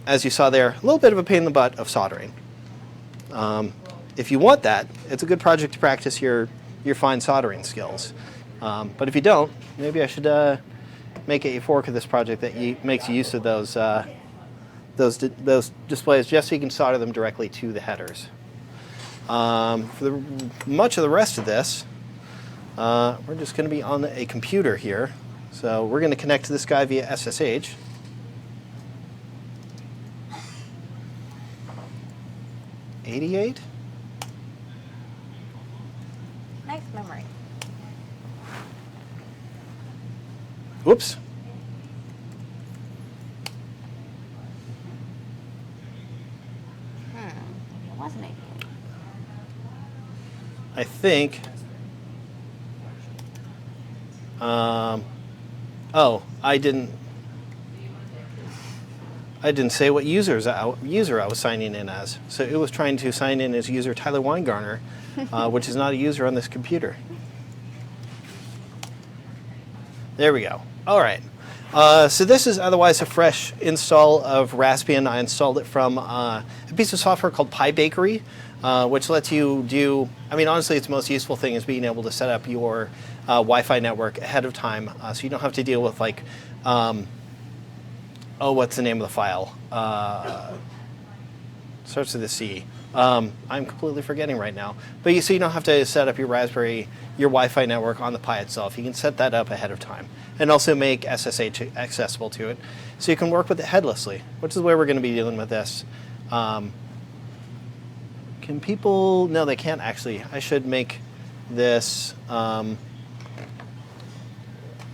as you saw there, a little bit of a pain in the butt of soldering. If you want that, it's a good project to practice your fine soldering skills. But if you don't, maybe I should make a fork of this project that makes use of those displays just so you can solder them directly to the headers. For much of the rest of this, we're just going to be on a computer here. So we're going to connect to this guy via SSH. '88. Nice memory. Whoops. It wasn't 88. I think. Oh, I didn't say what user I was signing in as. So it was trying to sign in as user Tyler Weingartner, which is not a user on this computer. There we go. All right. So this is otherwise a fresh install of Raspbian. I installed it from a piece of software called PyBakery, which lets you do, I mean, honestly, its most useful thing is being able to set up your Wi-Fi network ahead of time, so you don't have to deal with like, what's the name of the file? Starts with a C. I'm completely forgetting right now. But so you don't have to set up your Wi-Fi network on the Pi itself. You can set that up ahead of time and also make SSH accessible to it. So you can work with it headlessly, which is the way we're going to be dealing with this. Can people, no, they can't actually. I should make this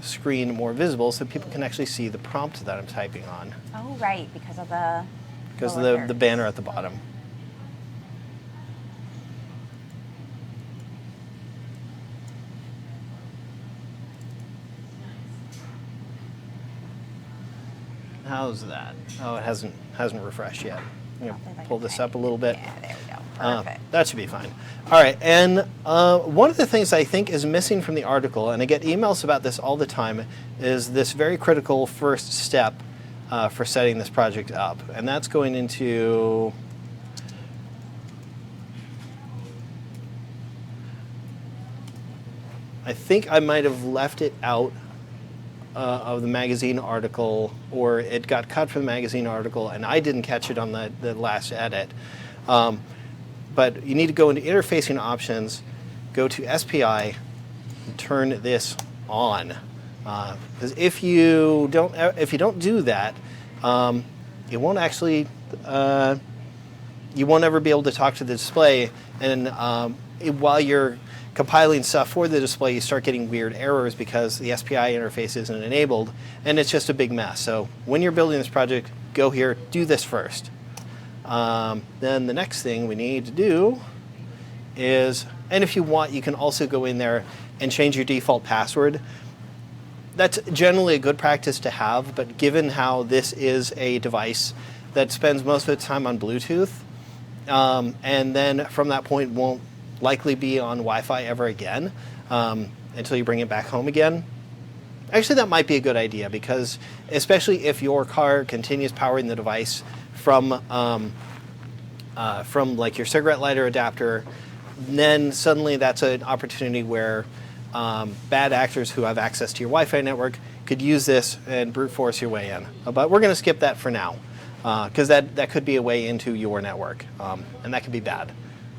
screen more visible so people can actually see the prompt that I'm typing on. Oh, right, because of the the banner at the bottom. How's that? Oh, it hasn't refreshed yet. I'm going to pull this up a little bit. Yeah, there we go. Perfect. That should be fine. All right, and one of the things I think is missing from the article, and I get emails about this all the time, is this very critical first step for setting this project up, and that's going into I think I might have left it out of the magazine article, or it got cut from the magazine article, and I didn't catch it on the last edit. But you need to go into interfacing options, go to SPI, and turn this on. Because if you don't do that, it won't actually you won't ever be able to talk to the display. And while you're compiling stuff for the display, you start getting weird errors because the SPI interface isn't enabled, and it's just a big mess. So when you're building this project, go here, do this first. Then the next thing we need to do is, and if you want, you can also go in there and change your default password. That's generally a good practice to have, but given how this is a device that spends most of its time on Bluetooth, and then from that point won't likely be on Wi-Fi ever again until you bring it back home again. Actually, that might be a good idea, because especially if your car continues powering the device from like your cigarette lighter adapter, then suddenly that's an opportunity where bad actors who have access to your Wi-Fi network could use this and brute force your way in. But we're going to skip that for now, because that could be a way into your network, and that could be bad.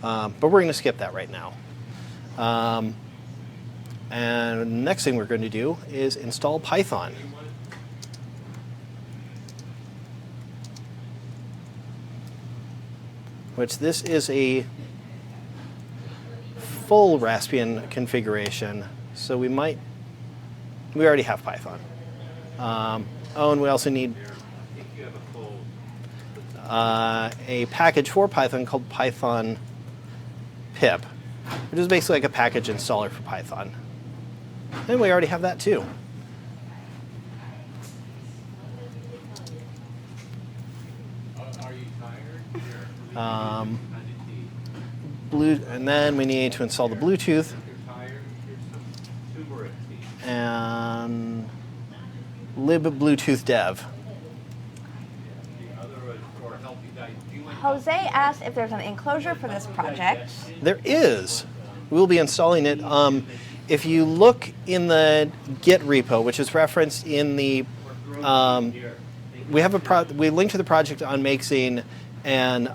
But we're going to skip that right now. And the next thing we're going to do is install Python. Which this is a full Raspbian configuration. So we already have Python. And we also need a package for Python called Python pip, which is basically like a package installer for Python. And we already have that too. And then we need to install the Bluetooth and lib Bluetooth dev. Jose asked if there's an enclosure for this project. There is. We'll be installing it. If you look in the Git repo, which is referenced in the, we link to the project on Makescene, and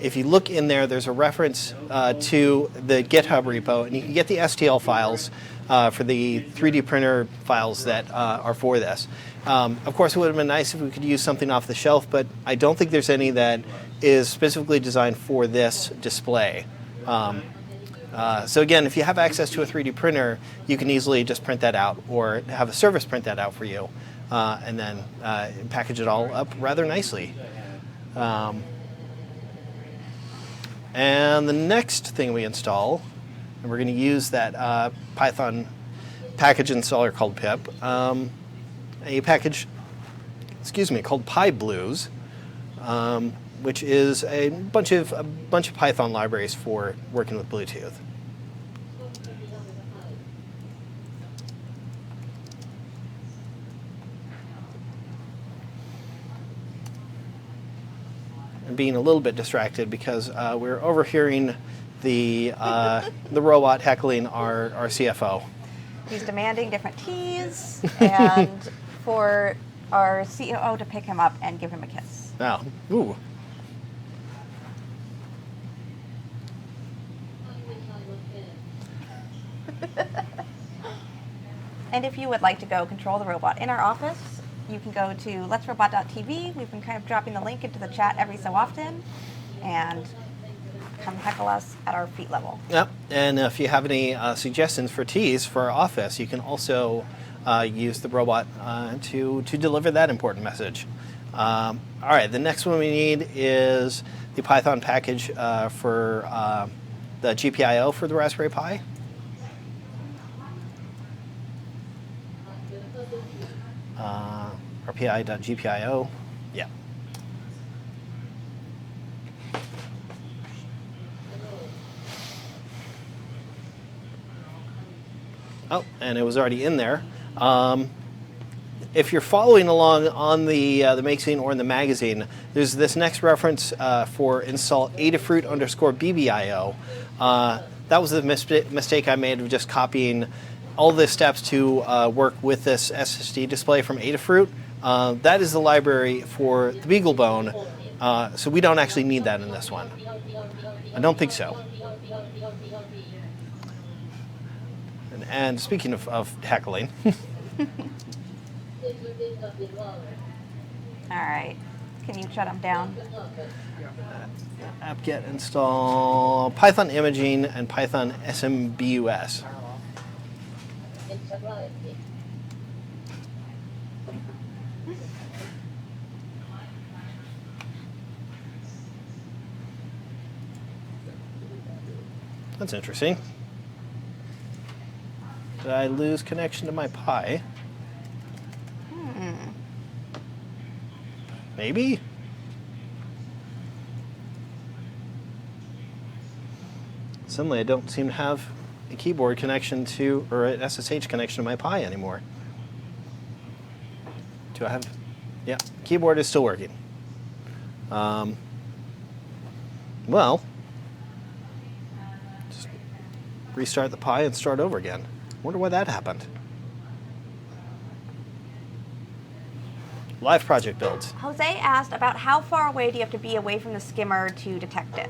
if you look in there, there's a reference to the GitHub repo, and you can get the STL files for the 3D printer files that are for this. Of course, it would have been nice if we could use something off the shelf, but I don't think there's any that is specifically designed for this display. So again, if you have access to a 3D printer, you can easily just print that out or have a service print that out for you, and then package it all up rather nicely. And the next thing we install, and we're going to use that Python package installer called pip, a package, called PyBlues, which is a bunch of Python libraries for working with Bluetooth. I'm being a little bit distracted because we're overhearing the robot heckling our CFO. He's demanding different teas and for our COO to pick him up and give him a kiss. Oh, ooh. And if you would like to go control the robot in our office, you can go to letsrobot.tv. We've been kind of dropping the link into the chat every so often, and come heckle us at our feet level. Yep, and if you have any suggestions for teas for our office, you can also use the robot to deliver that important message. All right, the next one we need is the Python package for the GPIO for the Raspberry Pi. RPI.gpio. Yeah. Oh, and it was already in there. If you're following along on the Makescene or in the magazine, there's this next reference for install Adafruit_BBIO. That was the mistake I made of just copying all the steps to work with this SSD display from Adafruit. That is the library for the BeagleBone, so we don't actually need that in this one. I don't think so. And speaking of heckling. All right. Can you shut him down? apt-get install Python imaging and Python SMBUS. That's interesting. Did I lose connection to my Pi? Maybe? Suddenly I don't seem to have a keyboard connection to, or an SSH connection to my Pi anymore. Do I have, yeah, keyboard is still working. Well, just restart the Pi and start over again. Wonder why that happened. Live project builds. Jose asked about how far away do you have to be away from the skimmer to detect it?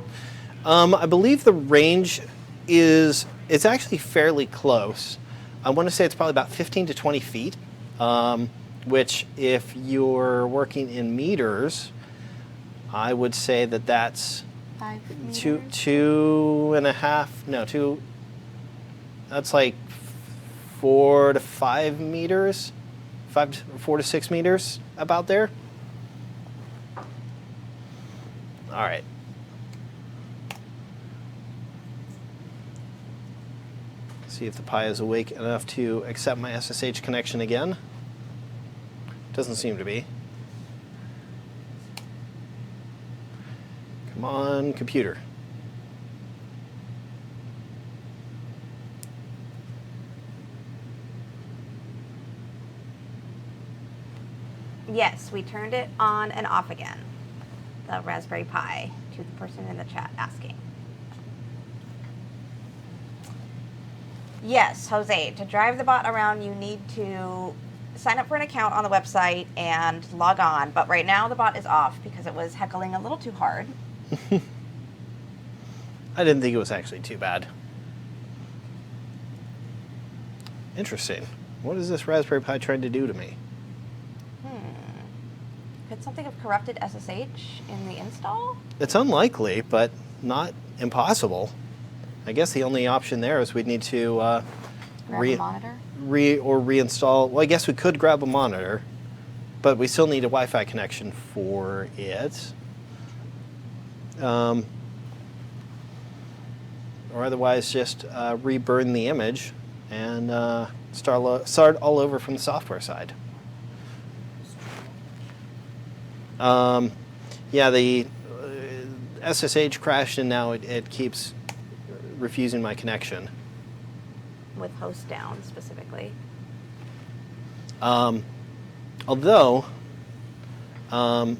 I believe the range is, it's actually fairly close. I want to say it's probably about 15 to 20 feet, which if you're working in meters, I would say that that's 5 meters? two and a half, That's like 4 to 5 meters, 4 to 6 meters, about there. All right. See if the Pi is awake enough to accept my SSH connection again. Doesn't seem to be. Come on, computer. Yes, we turned it on and off again. The Raspberry Pi, to the person in the chat asking. Yes, Jose, to drive the bot around, you need to sign up for an account on the website and log on. But right now, the bot is off because it was heckling a little too hard. I didn't think it was actually too bad. Interesting. What is this Raspberry Pi trying to do to me? Could something have corrupted SSH in the install? It's unlikely, but not impossible. I guess the only option there is we'd need to Grab a monitor? reinstall. Well, I guess we could grab a monitor, but we still need a Wi-Fi connection for it. Or otherwise just reburn the image and start all over from the software side. Yeah, the SSH crashed and now it keeps refusing my connection. With host down, specifically. Although, Pi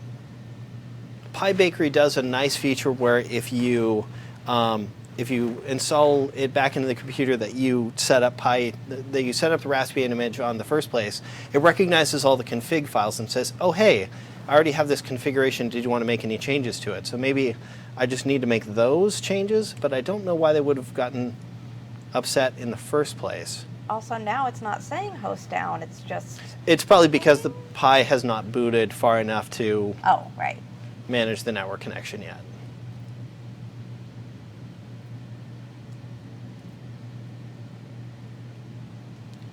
Bakery does a nice feature where if you install it back into the computer that you set up that you set up the Raspbian image on the first place, it recognizes all the config files and says, "Oh, hey, I already have this configuration. Did you want to make any changes to it?" So maybe I just need to make those changes, but I don't know why they would have gotten upset in the first place. Also, now it's not saying host down, it's just... It's probably because the Pi has not booted far enough to Oh, right. manage the network connection yet.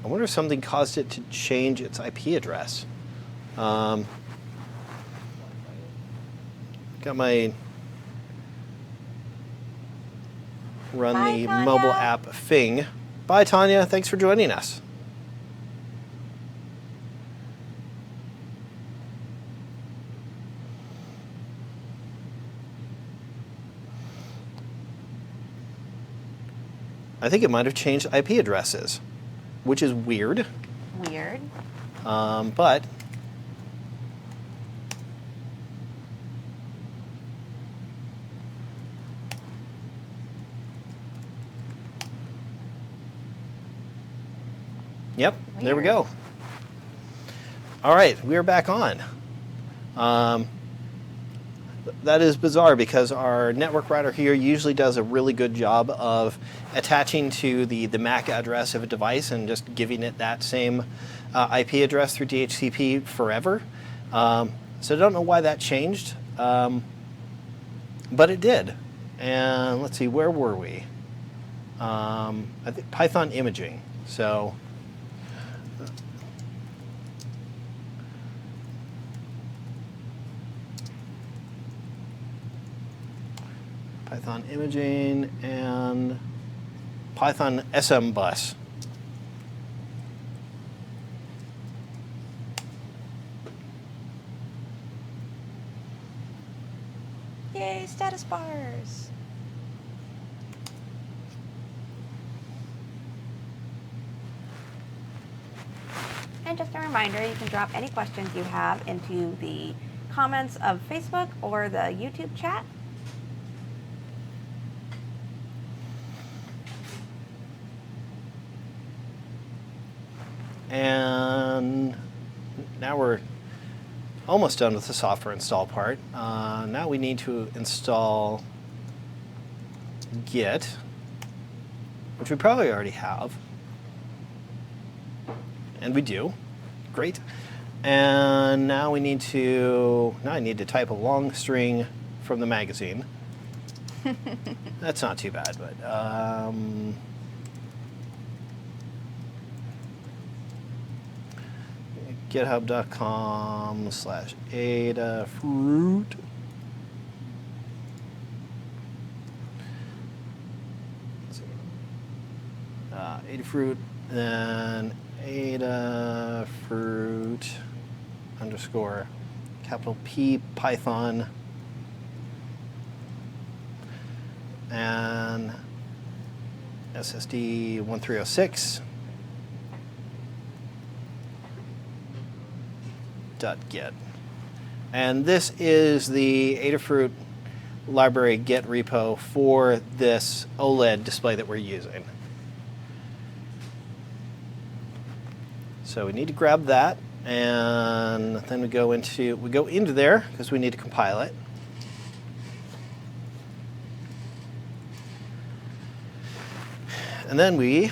I wonder if something caused it to change its IP address. Got my run Bye, the Tanya. mobile app thing. Bye, Tanya. Thanks for joining us. I think it might have changed IP addresses, which is weird. Weird. But yep, there we go. All right, we are back on. That is bizarre because our network router here usually does a really good job of attaching to the MAC address of a device and just giving it that same IP address through DHCP forever. So I don't know why that changed, but it did. And let's see, where were we? I think Python imaging. So Python imaging and Python SM bus. Yay, status bars. And just a reminder, you can drop any questions you have into the comments of Facebook or the YouTube chat. And now we're almost done with the software install part. Now we need to install Git, which we probably already have. And we do. Great. And now I need to type a long string from the magazine. That's not too bad, but github.com/Adafruit. Adafruit, then Adafruit underscore capital P Python and SSD 1306 .get. And this is the Adafruit library Git repo for this OLED display that we're using. So we need to grab that, and then we go into there because we need to compile it. And then we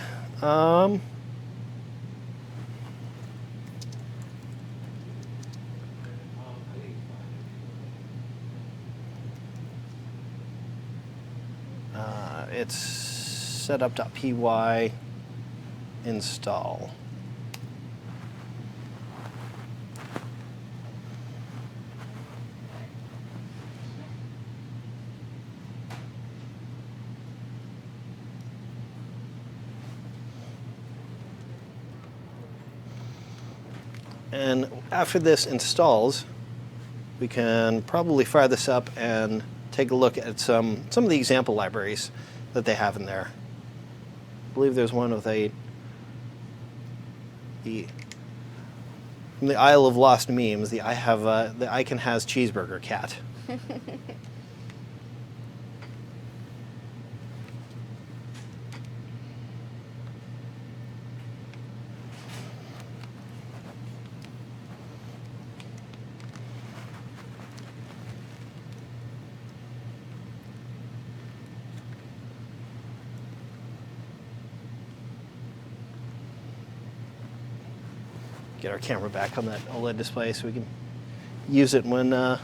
it's setup.py install. And after this installs, we can probably fire this up and take a look at some of the example libraries that they have in there. I believe there's one with from the Isle of Lost Memes. The icon has cheeseburger cat. Get our camera back on that OLED display so we can use it when. All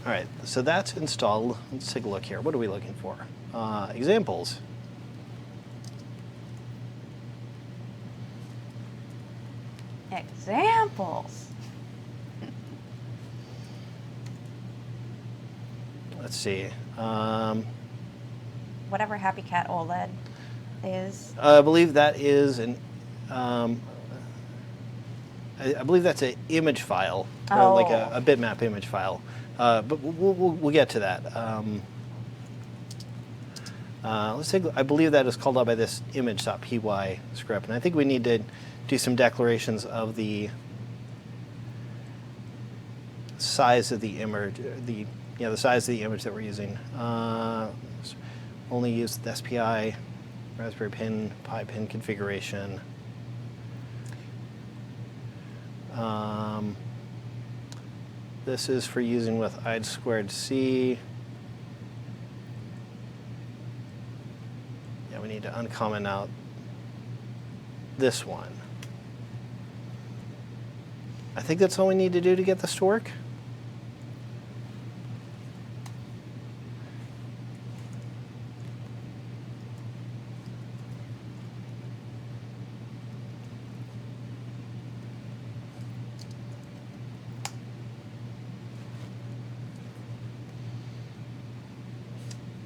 right, so that's installed. Let's take a look here. What are we looking for? Examples. Examples. Let's see. Whatever Happy Cat OLED is. I believe that is an. I believe that's an image file, or like a bitmap image file. But we'll get to that. Let's take. I believe that is called out by this image.py script, and I think we need to do some declarations of the size of the image, the size of the image that we're using. Only use the SPI, Raspberry Pi pin configuration. This is for using with I2C. Yeah, we need to uncomment out this one. I think that's all we need to do to get this to work.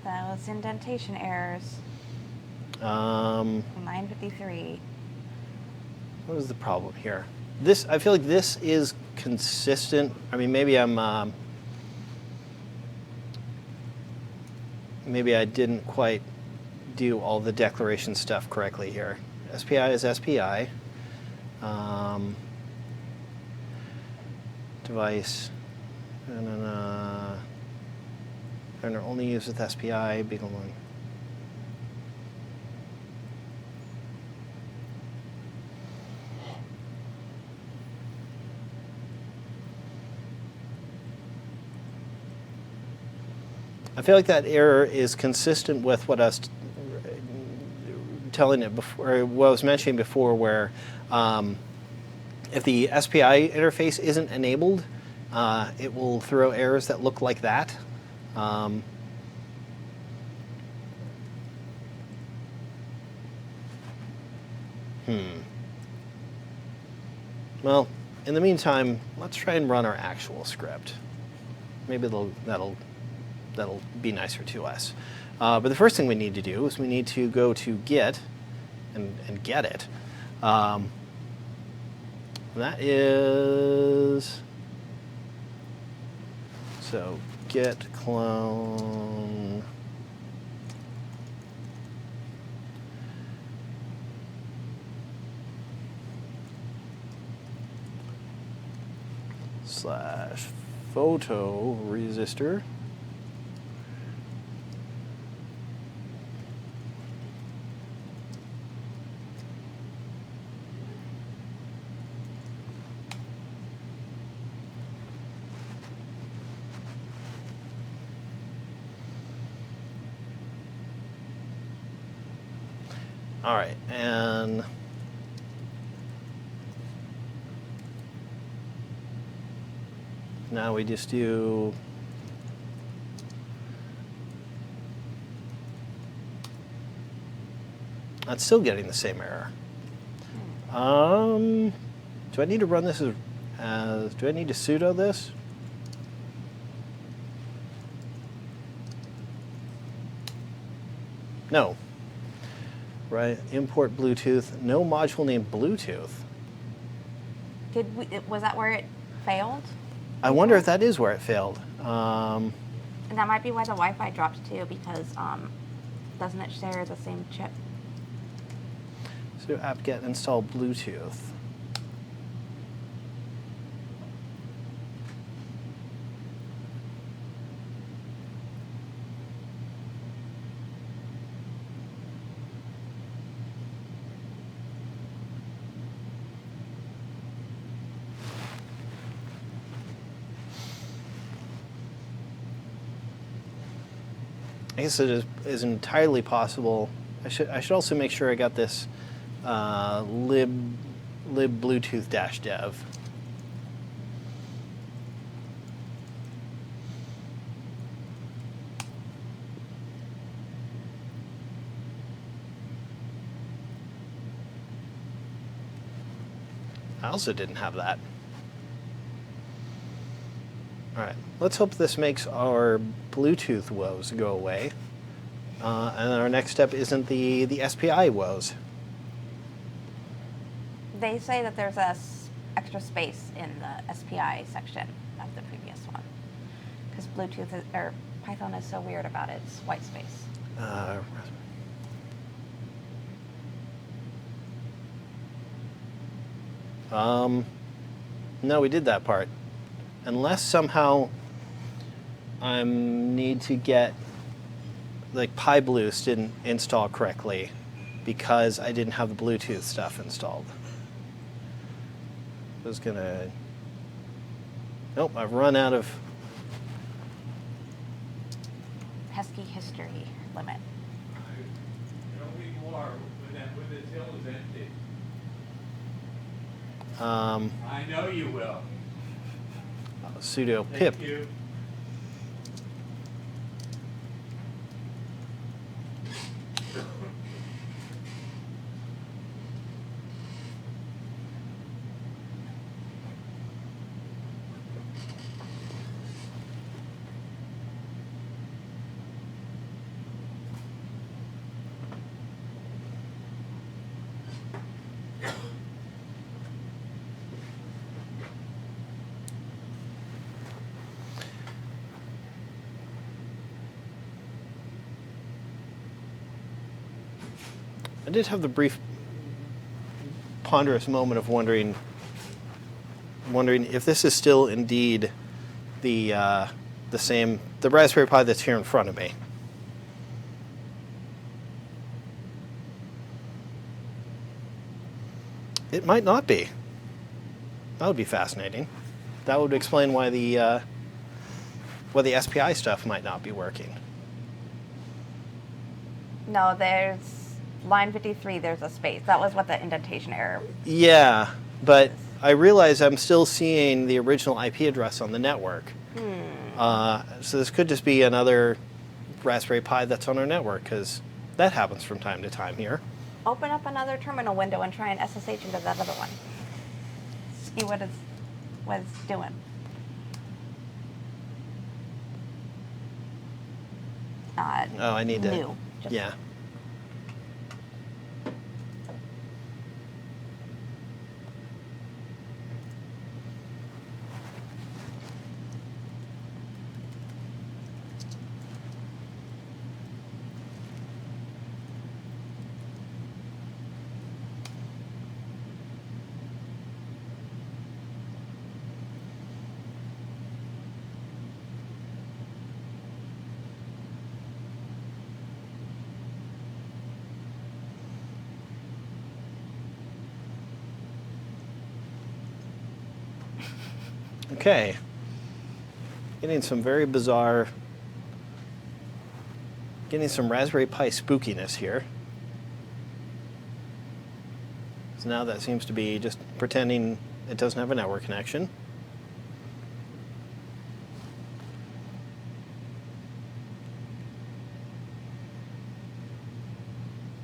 Those indentation errors. 953. What is the problem here? I feel like this is consistent. I mean, maybe maybe I didn't quite do all the declaration stuff correctly here. SPI is SPI. Device. Printer only used with SPI. Beagle one. I feel like that error is consistent with what I was telling it before, or what I was mentioning before, where if the SPI interface isn't enabled, it will throw errors that look like that. Well, in the meantime, let's try and run our actual script. Maybe that'll be nicer to us. But the first thing we need to do is we need to go to Git and get it. That is, so git clone / photo resistor. All right, and now we just do that's still getting the same error. Do I need to run this as do I need to sudo this? No. Right, import Bluetooth, no module named Bluetooth. Was that where it failed? I wonder if that is where it failed. And that might be why the Wi-Fi dropped too, because doesn't it share the same chip? So apt-get install Bluetooth. I guess it is entirely possible. I should also make sure I got this lib Bluetooth -dev. I also didn't have that. All right, let's hope this makes our Bluetooth woes go away. And our next step isn't the SPI woes. They say that there's extra space in the SPI section of the previous one, because Bluetooth or Python is so weird about its white space. No, we did that part. Unless somehow I need to get, like, PyBlues didn't install correctly because I didn't have the Bluetooth stuff installed. I was gonna, nope, I've run out of. Pesky history limit. There'll be more when the till is empty. I know you will. Sudo pip. Thank you. I did have the brief, ponderous moment of wondering if this is still indeed the Raspberry Pi that's here in front of me. It might not be. That would be fascinating. That would explain why the SPI stuff might not be working. No, there's line 53. There's a space. That was what the indentation error. Yeah, but I realize I'm still seeing the original IP address on the network. So this could just be another Raspberry Pi that's on our network, because that happens from time to time here. Open up another terminal window and try and SSH into that other one. see what it's doing. Oh, I need to. New. Just Yeah. Okay. Getting some very bizarre, getting some Raspberry Pi spookiness here. So now that seems to be just pretending it doesn't have a network connection.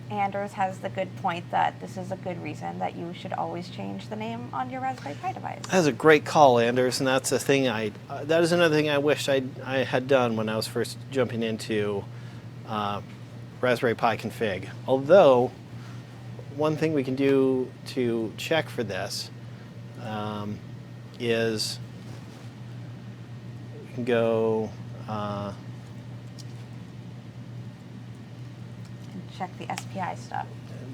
Anders has the good point that this is a good reason that you should always change the name on your Raspberry Pi device. That's a great call, Anders, and that's a thing that is another thing I wished I had done when I was first jumping into Raspberry Pi config. Although, one thing we can do to check for this is we can go Check the SPI stuff.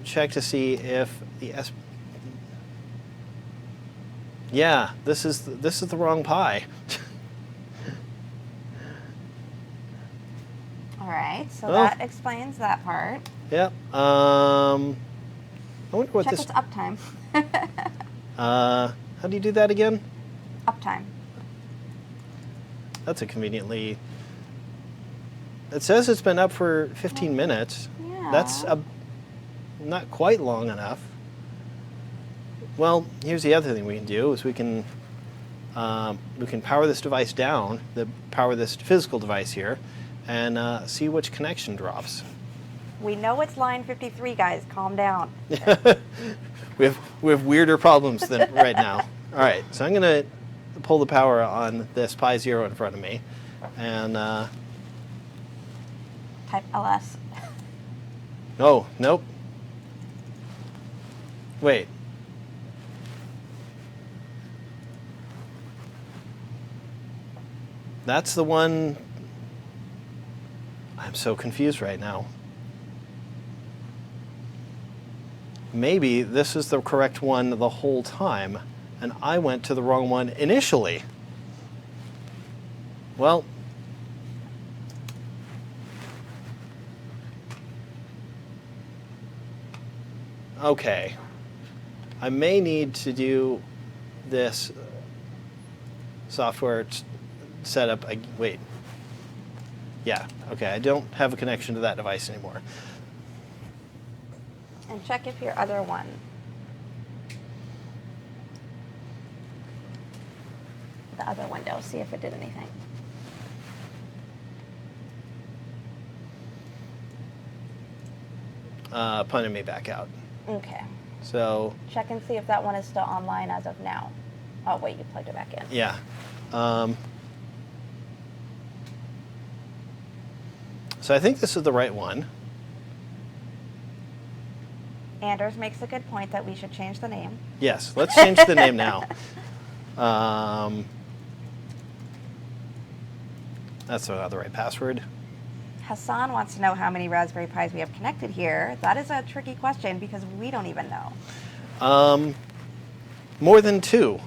check to see if the Yeah, this is the wrong Pi. All right, so Well, that explains that part. Yep. I wonder what Check this. its uptime. How do you do that again? Uptime. That's a conveniently. It says it's been up for 15 minutes. Yeah. That's not quite long enough. Well, here's the other thing we can do: is we can power this device down, power this physical device here, and see which connection drops. We know it's line 53, guys. Calm down. we have weirder problems than right now. All right, so I'm gonna pull the power on this Pi Zero in front of me, and Type LS. oh nope. Wait. That's the one. I'm so confused right now. Maybe this is the correct one the whole time, and I went to the wrong one initially. Well, okay. I may need to do this software setup. Wait. Yeah, okay, I don't have a connection to that device anymore. And check if your other one. The other window, see if it did anything. Punting me back out. Okay. So, Check and see if that one is still online as of now. Oh, wait, you plugged it back in. yeah. So I think this is the right one. Anders makes a good point that we should change the name. Yes, let's change the name now. That's not the right password. Hassan wants to know how many Raspberry Pis we have connected here. That is a tricky question because we don't even know. More than two.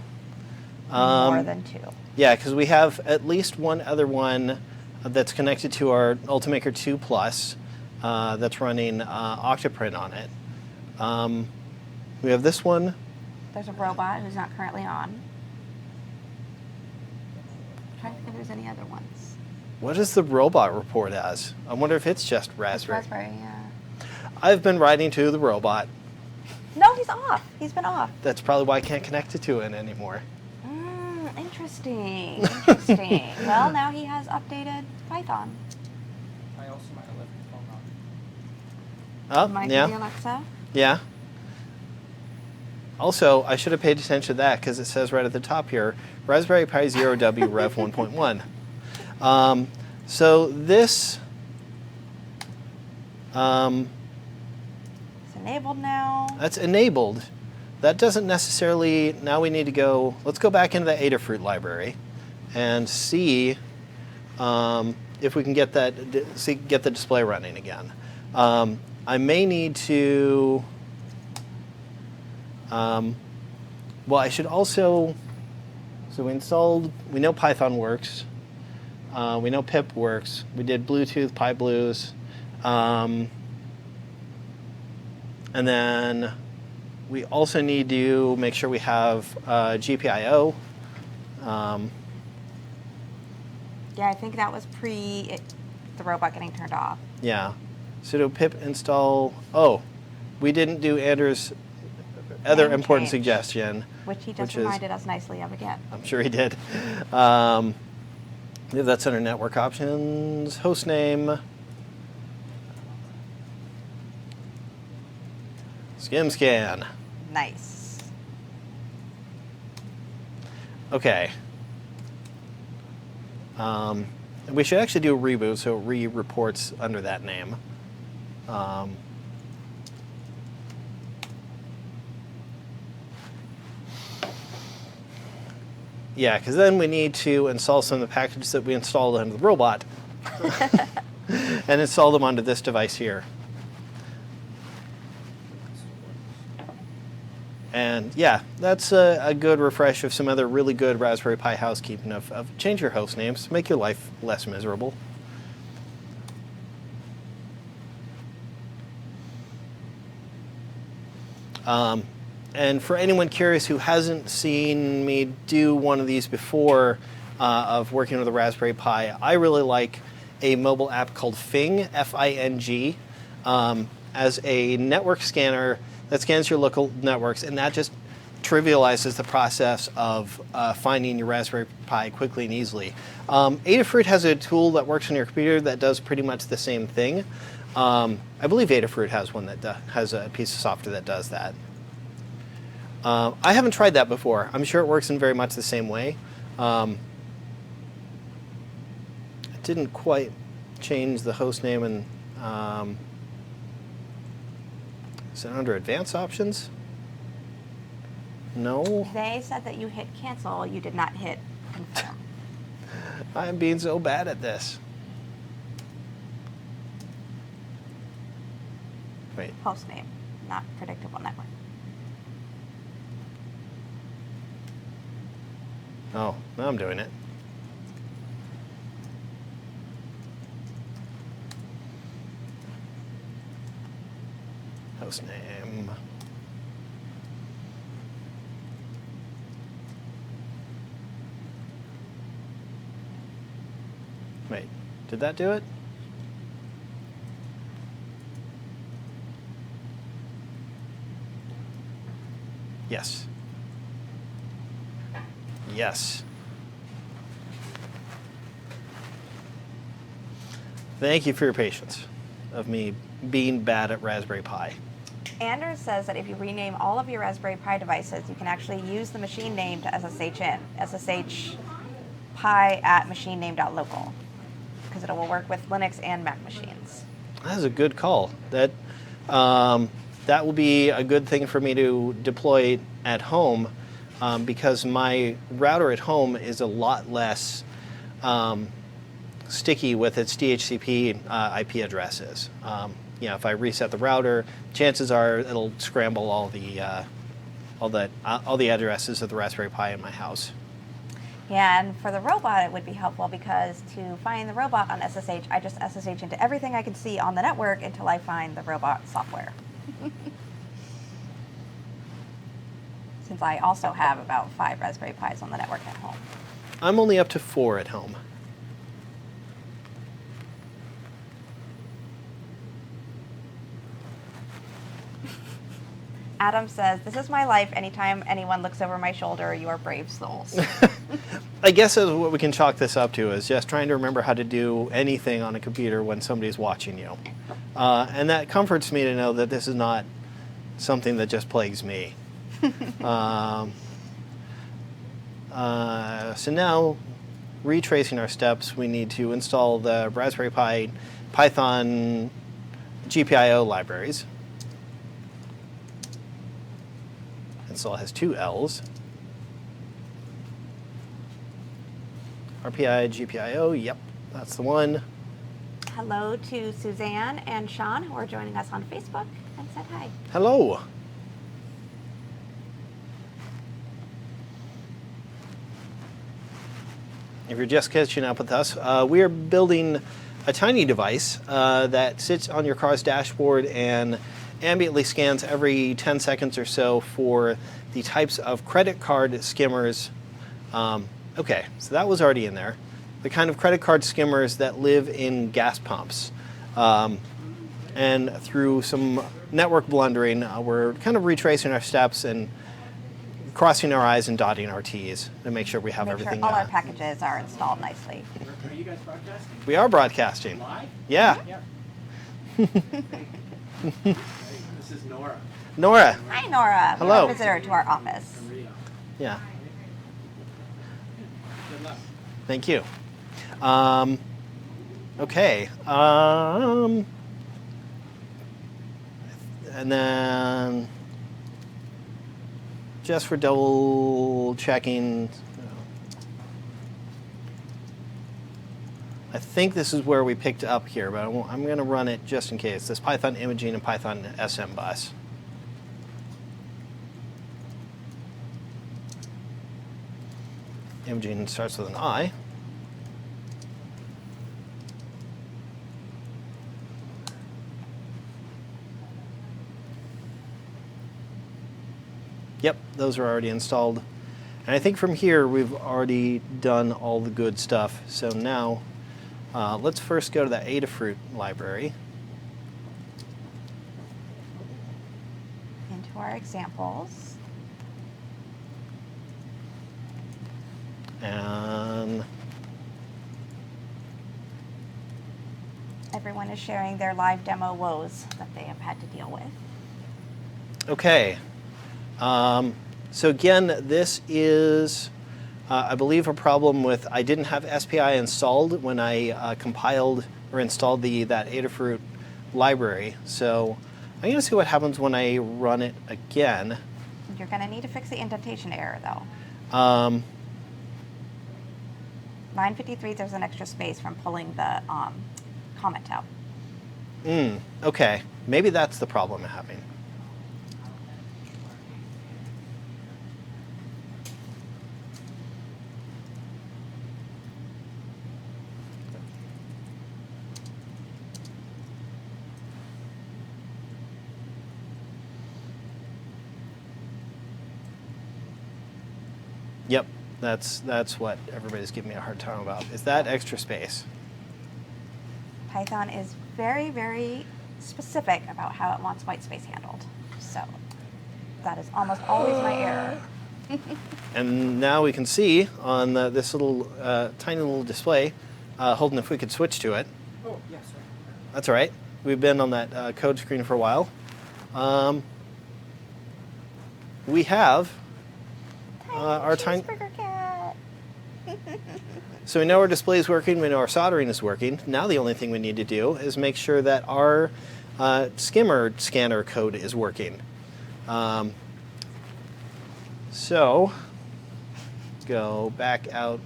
More than two. Yeah, because we have at least one other one that's connected to our Ultimaker 2 Plus that's running Octoprint on it. We have this one. There's a robot who's not currently on. I'm trying to think if there's any other ones. What does the robot report as? I wonder if it's just It's Raspberry. Raspberry, yeah. I've been writing to the robot. No, he's off. He's been off. That's probably why I can't connect it to it anymore. Interesting. Interesting. Well, now he has updated Python. I also might have left the phone on. Oh, Might be yeah, the Alexa. yeah. also, I should have paid attention to that because it says right at the top here, Raspberry Pi 0W Rev 1.1. So this, It's enabled now. that's enabled. That doesn't necessarily, now we need to go, let's go back into the Adafruit library and see if we can get that, get the display running again. I may need to, well, I should also, so we installed, we know Python works, we know pip works, we did Bluetooth, PyBlues, and then we also need to make sure we have GPIO. Yeah, I think that was the robot getting turned off. Yeah. Sudo pip install. Oh, we didn't do Andrew's other Name important change, suggestion. which he just which is- reminded us nicely of again. I'm sure he did. If that's under network options, hostname, SkimScan. Nice. Okay. We should actually do a reboot so it re-reports under that name. Yeah, because then we need to install some of the packages that we installed under the robot and install them onto this device here. And yeah, that's a good refresh of some other really good Raspberry Pi housekeeping of change your host names, make your life less miserable. And for anyone curious who hasn't seen me do one of these before of working with a Raspberry Pi, I really like a mobile app called Fing, F-I-N-G, as a network scanner that scans your local networks, and that just trivializes the process of finding your Raspberry Pi quickly and easily. Adafruit has a tool that works on your computer that does pretty much the same thing. I believe Adafruit has one that has a piece of software that does that. I haven't tried that before. I'm sure it works in very much the same way. It didn't quite change the host name and is it under advanced options? No. They said that you hit cancel, you did not hit confirm. I'm being so bad at this. Wait. Host name, not predictable network. Oh, now I'm doing it. Host name. Wait, did that do it? Yes. Yes. Thank you for your patience of me being bad at Raspberry Pi. Anders says that if you rename all of your Raspberry Pi devices, you can actually use the machine name to SSH in. SSH pi at machine name.local, because it will work with Linux and Mac machines. That is a good call. That will be a good thing for me to deploy at home because my router at home is a lot less sticky with its DHCP IP addresses. If I reset the router, chances are it'll scramble all the addresses of the Raspberry Pi in my house. Yeah, and for the robot, it would be helpful because to find the robot on SSH, I just SSH into everything I can see on the network until I find the robot software. Since I also have about 5 Raspberry Pis on the network at home. I'm only up to 4 at home. Adam says, "This is my life. Anytime anyone looks over my shoulder, you are brave souls." I guess that's what we can chalk this up to is just trying to remember how to do anything on a computer when somebody's watching you. And that comforts me to know that this is not something that just plagues me. So now, retracing our steps, we need to install the Raspberry Pi Python GPIO libraries. Install has 2 L's. RPI GPIO, yep, that's the one. Hello to Suzanne and Sean, who are joining us on Facebook, and said hi. Hello. If you're just catching up with us, we are building a tiny device that sits on your car's dashboard and ambiently scans every 10 seconds or so for the types of credit card skimmers. Okay, so that was already in there. The kind of credit card skimmers that live in gas pumps. And through some network blundering, we're kind of retracing our steps and crossing our I's and dotting our T's to make sure we have Make everything. sure all our packages are installed nicely. Are you guys broadcasting? We are broadcasting. Live? Yeah. Yep. This is Nora Nora. Hi, Nora. Hello. You're a visitor to our office. from Rio. Yeah. Good luck. Thank you. Okay. And then, just for double checking, I think this is where we picked up here, but I'm going to run it just in case. This Python imaging and Python SM bus. Imaging starts with an I. Yep, those are already installed. And I think from here we've already done all the good stuff. So now let's first go to the Adafruit library. Into our examples. And Everyone is sharing their live demo woes that they have had to deal with. okay. So again, this is, I believe, a problem with, I didn't have SPI installed when I compiled or installed that Adafruit library. So I'm going to see what happens when I run it again. You're going to need to fix the indentation error, though. Line 53, there's an extra space from pulling the comment out. Okay, maybe that's the problem I'm having. Yep, that's what everybody's giving me a hard time about, is that extra space. Python is very, very specific about how it wants white space handled. So that is almost always my error. And now we can see on this little tiny little display, Holden, if we could switch to it. Oh, yeah, sorry. That's all right. We've been on that code screen for a while. We have our tiny. Cheeseburger cat. So we know our display is working. We know our soldering is working. Now the only thing we need to do is make sure that our Skimmer scanner code is working. So go back out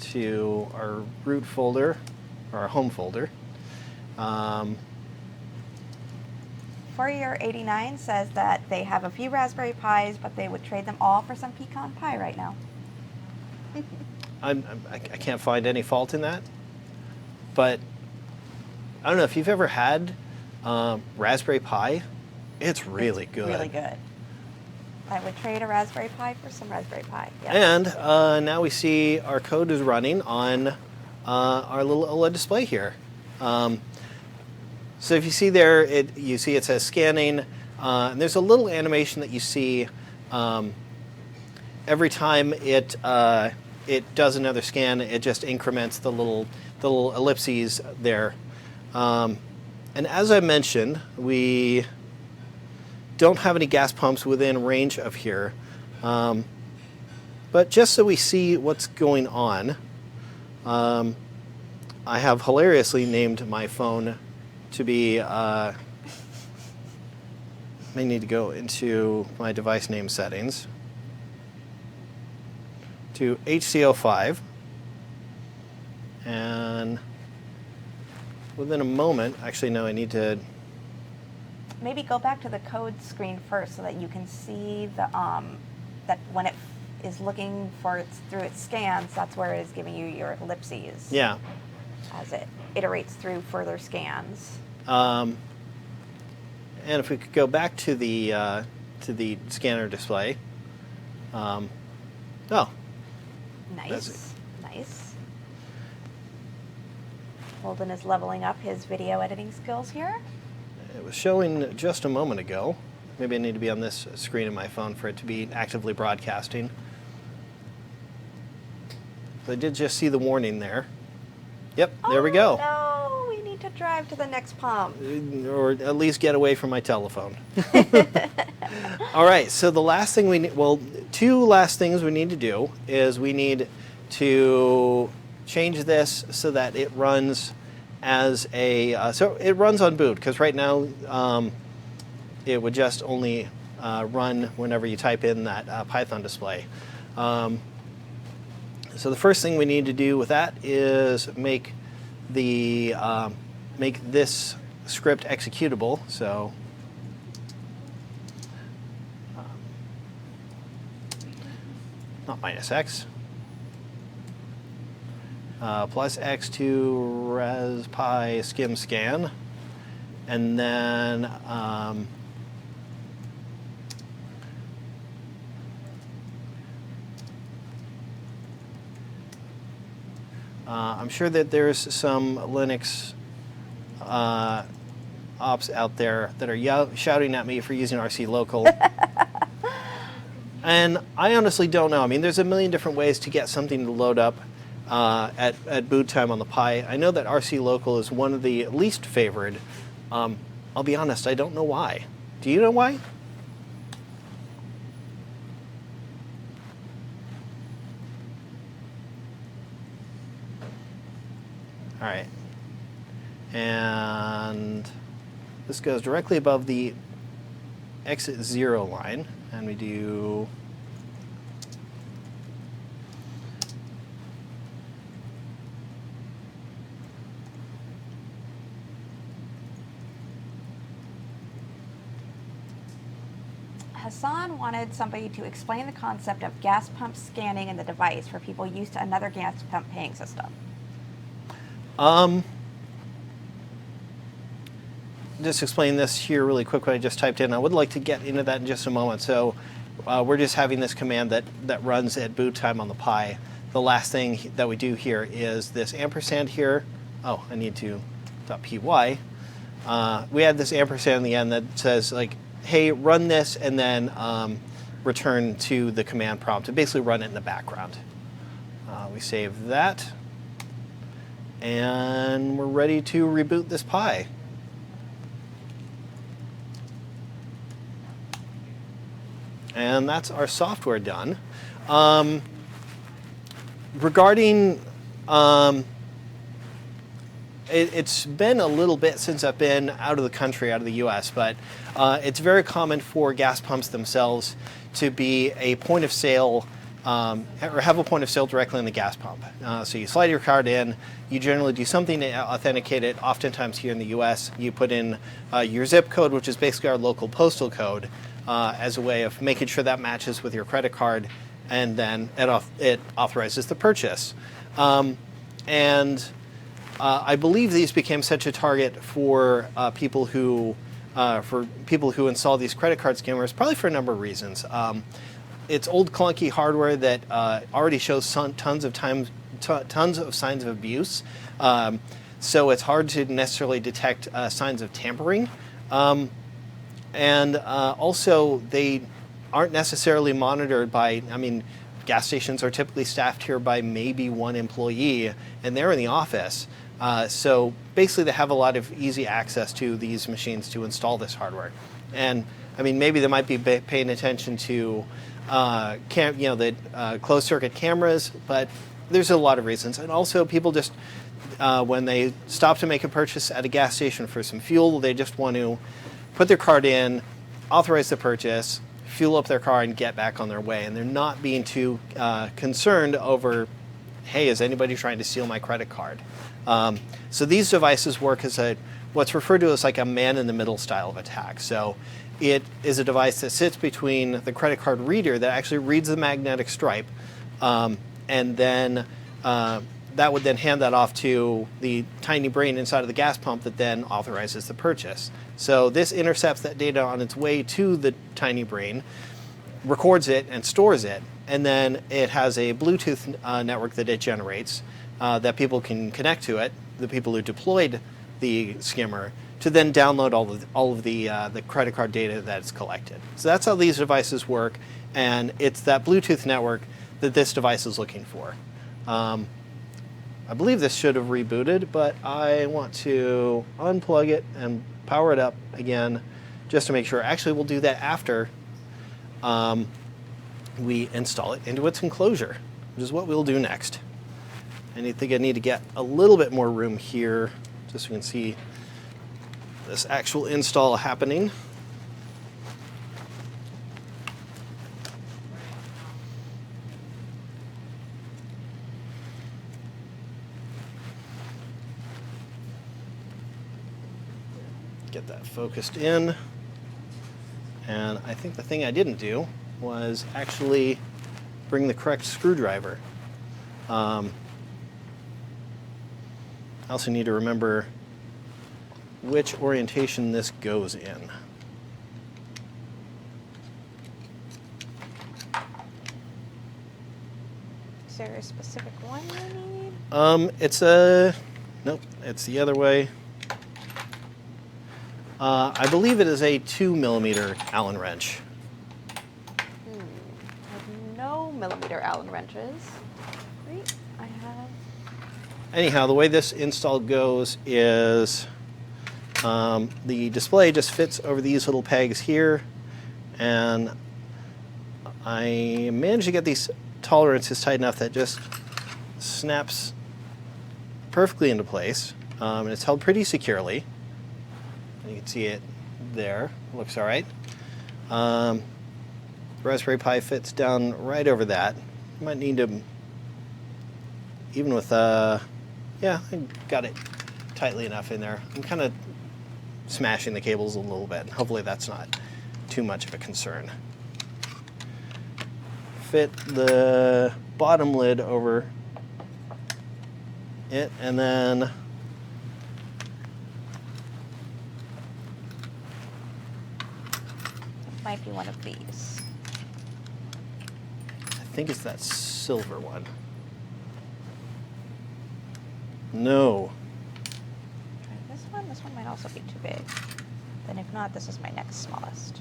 to our root folder, or our home folder. Fourier89 says that they have a few Raspberry Pis, but they would trade them all for some pecan pie right now. I can't find any fault in that, but I don't know if you've ever had Raspberry Pi. It's really good. Really good. I would trade a Raspberry Pi for some Raspberry Pi. Yep. And now we see our code is running on our little OLED display here. So if you see there, you see it says scanning, and there's a little animation that you see every time it does another scan. It just increments the little ellipses there. And as I mentioned, we don't have any gas pumps within range of here. But just so we see what's going on, I have hilariously named my phone to be, I may need to go into my device name settings, to HCO5, and within a moment, actually no, I need to, Maybe go back to the code screen first so that you can see the that when it is looking for through its scans, that's where it is giving you your ellipses. yeah. As it iterates through further scans. And if we could go back to the scanner display. Oh, Nice, nice. Holden is leveling up his video editing skills here. it was showing just a moment ago. Maybe I need to be on this screen of my phone for it to be actively broadcasting. So I did just see the warning there. Yep, there we go. No, we need to drive to the next pump. Or at least get away from my telephone. All right, so the last thing we need, well, two last things we need to do is we need to change this so that it runs as a, so it runs on boot, because right now it would just only run whenever you type in that Python display. So the first thing we need to do with that is make the make this script executable. So not minus x plus x to res pi skim scan, and then I'm sure that there's some Linux ops out there that are shouting at me for using RC local. And I honestly don't know. I mean, there's a million different ways to get something to load up at boot time on the Pi. I know that RC local is one of the least favored. I'll be honest, I don't know why. Do you know why? All right, and this goes directly above the exit 0 line, and we do Hassan wanted somebody to explain the concept of gas pump scanning in the device for people used to another gas pump paying system. Just explain this here really quick what I just typed in. I would like to get into that in just a moment. So we're just having this command that runs at boot time on the Pi. The last thing that we do here is this ampersand here. Oh, I need to .py. We add this ampersand in the end that says, like, hey, run this, and then return to the command prompt and basically run it in the background. We save that. And we're ready to reboot this Pi. And that's our software done. Regarding, it's been a little bit since I've been out of the country, out of the US, but it's very common for gas pumps themselves to be a point of sale, or have a point of sale directly in the gas pump. So you slide your card in, you generally do something to authenticate it. Oftentimes here in the US, you put in your zip code, which is basically our local postal code, as a way of making sure that matches with your credit card, and then it authorizes the purchase. I believe these became such a target for people who install these credit card skimmers, probably for a number of reasons. It's old clunky hardware that already shows tons of signs of abuse, so it's hard to necessarily detect signs of tampering. And also, they aren't necessarily monitored by, I mean, gas stations are typically staffed here by maybe one employee, and they're in the office. So basically, they have a lot of easy access to these machines to install this hardware. And I mean, maybe they might be paying attention to the closed circuit cameras, but there's a lot of reasons. And also people just, when they stop to make a purchase at a gas station for some fuel, they just want to put their card in, authorize the purchase, fuel up their car, and get back on their way. And they're not being too concerned over, hey, is anybody trying to steal my credit card? So these devices work as what's referred to as like a man-in-the-middle style of attack. So it is a device that sits between the credit card reader that actually reads the magnetic stripe, and then that would then hand that off to the tiny brain inside of the gas pump that then authorizes the purchase. So this intercepts that data on its way to the tiny brain, records it and stores it, and then it has a Bluetooth network that it generates that people can connect to it, the people who deployed the skimmer, to then download all of the credit card data that it's collected. So that's how these devices work, and it's that Bluetooth network that this device is looking for. I believe this should have rebooted, but I want to unplug it and power it up again just to make sure. Actually, we'll do that after we install it into its enclosure, which is what we'll do next. I think I need to get a little bit more room here just so you can see this actual install happening. Get that focused in. And I think the thing I didn't do was actually bring the correct screwdriver. I also need to remember which orientation this goes in. Is there a specific one you need? Nope, it's the other way. I believe it is a 2mm Allen wrench. I have no millimeter Allen wrenches. Great, I have. Anyhow, the way this install goes is the display just fits over these little pegs here, and I managed to get these tolerances tight enough that just snaps perfectly into place, and it's held pretty securely. You can see it there. Looks all right. The Raspberry Pi fits down right over that. You might need to, even with, yeah, I got it tightly enough in there. I'm kind of smashing the cables a little bit. Hopefully that's not too much of a concern. Fit the bottom lid over it, and then Might be one of these. I think it's that silver one. No. Try this one. This one might also be too big. Then if not, this is my next smallest.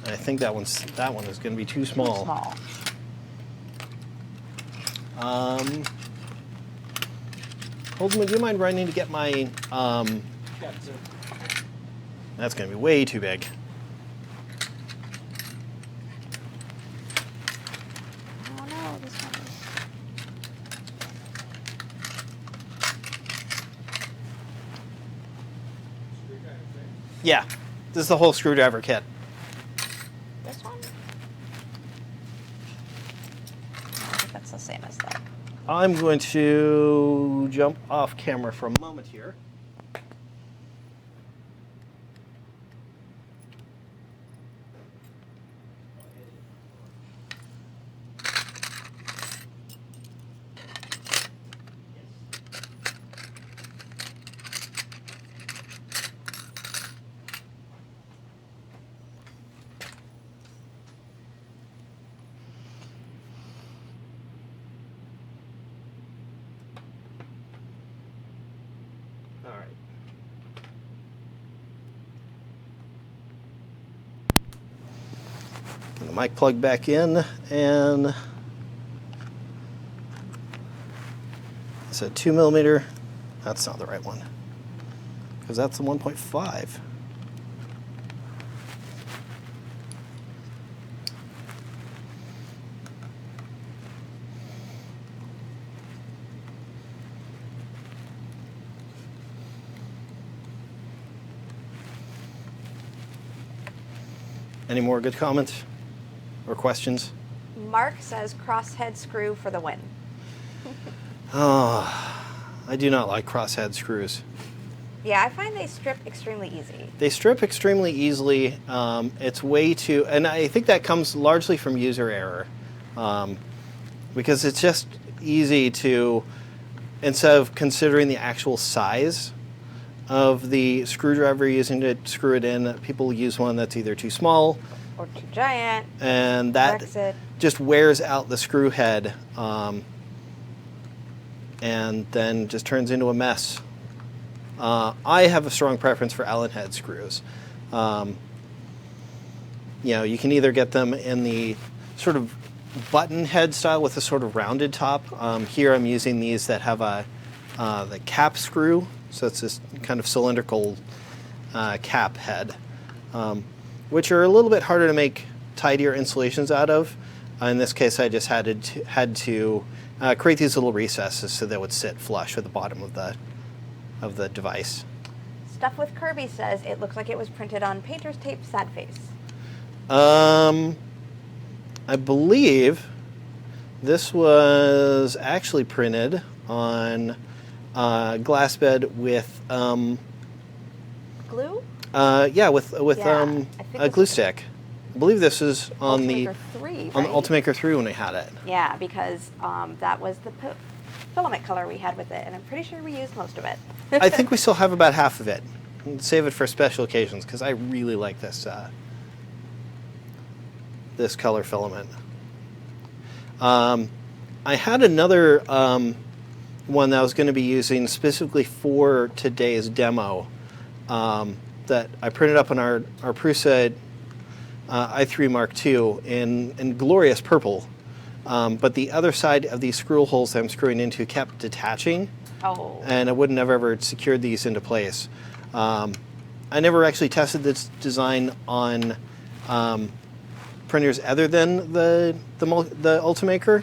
I think that one is going to be too small. Too small. Holden, would you mind running to get my? Yeah, so That's going to be way too big. Oh no, this one is. Yeah, this is the whole screwdriver kit. This one? I think that's the same as that. I'm going to jump off camera for a moment here. All right. Get the mic plug back in, and it's a 2mm. That's not the right one, because that's the 1.5. Any more good comments or questions? Mark says crosshead screw for the win. Oh, I do not like crosshead screws. Yeah, I find they strip extremely easy. They strip extremely easily. It's way too, and I think that comes largely from user error, because it's just easy to, instead of considering the actual size of the screwdriver you're using to screw it in, people use one that's either too small Or too giant. and that Wrecks it. just wears out the screw head, and then just turns into a mess. I have a strong preference for Allen head screws. You know, you can either get them in the sort of button head style with a sort of rounded top. Here I'm using these that have the cap screw, so it's this kind of cylindrical cap head, which are a little bit harder to make tidier insulations out of. In this case, I just had to create these little recesses so they would sit flush with the bottom of the device. Stuff with Kirby says it looks like it was printed on painter's tape sad face. I believe this was actually printed on glass bed with Glue? yeah, with Yeah, I think a it's- glue stick. I believe this is on Ultimaker 3, on the right? Ultimaker 3 when we had it. Yeah, because that was the filament color we had with it, and I'm pretty sure we used most of it. I think we still have about half of it. Save it for special occasions because I really like this this color filament. I had another one that I was going to be using specifically for today's demo that I printed up on our Prusa i3 Mark II in glorious purple. But the other side of these screw holes that I'm screwing into kept detaching. Oh. And I wouldn't have ever secured these into place. I never actually tested this design on printers other than the Ultimaker.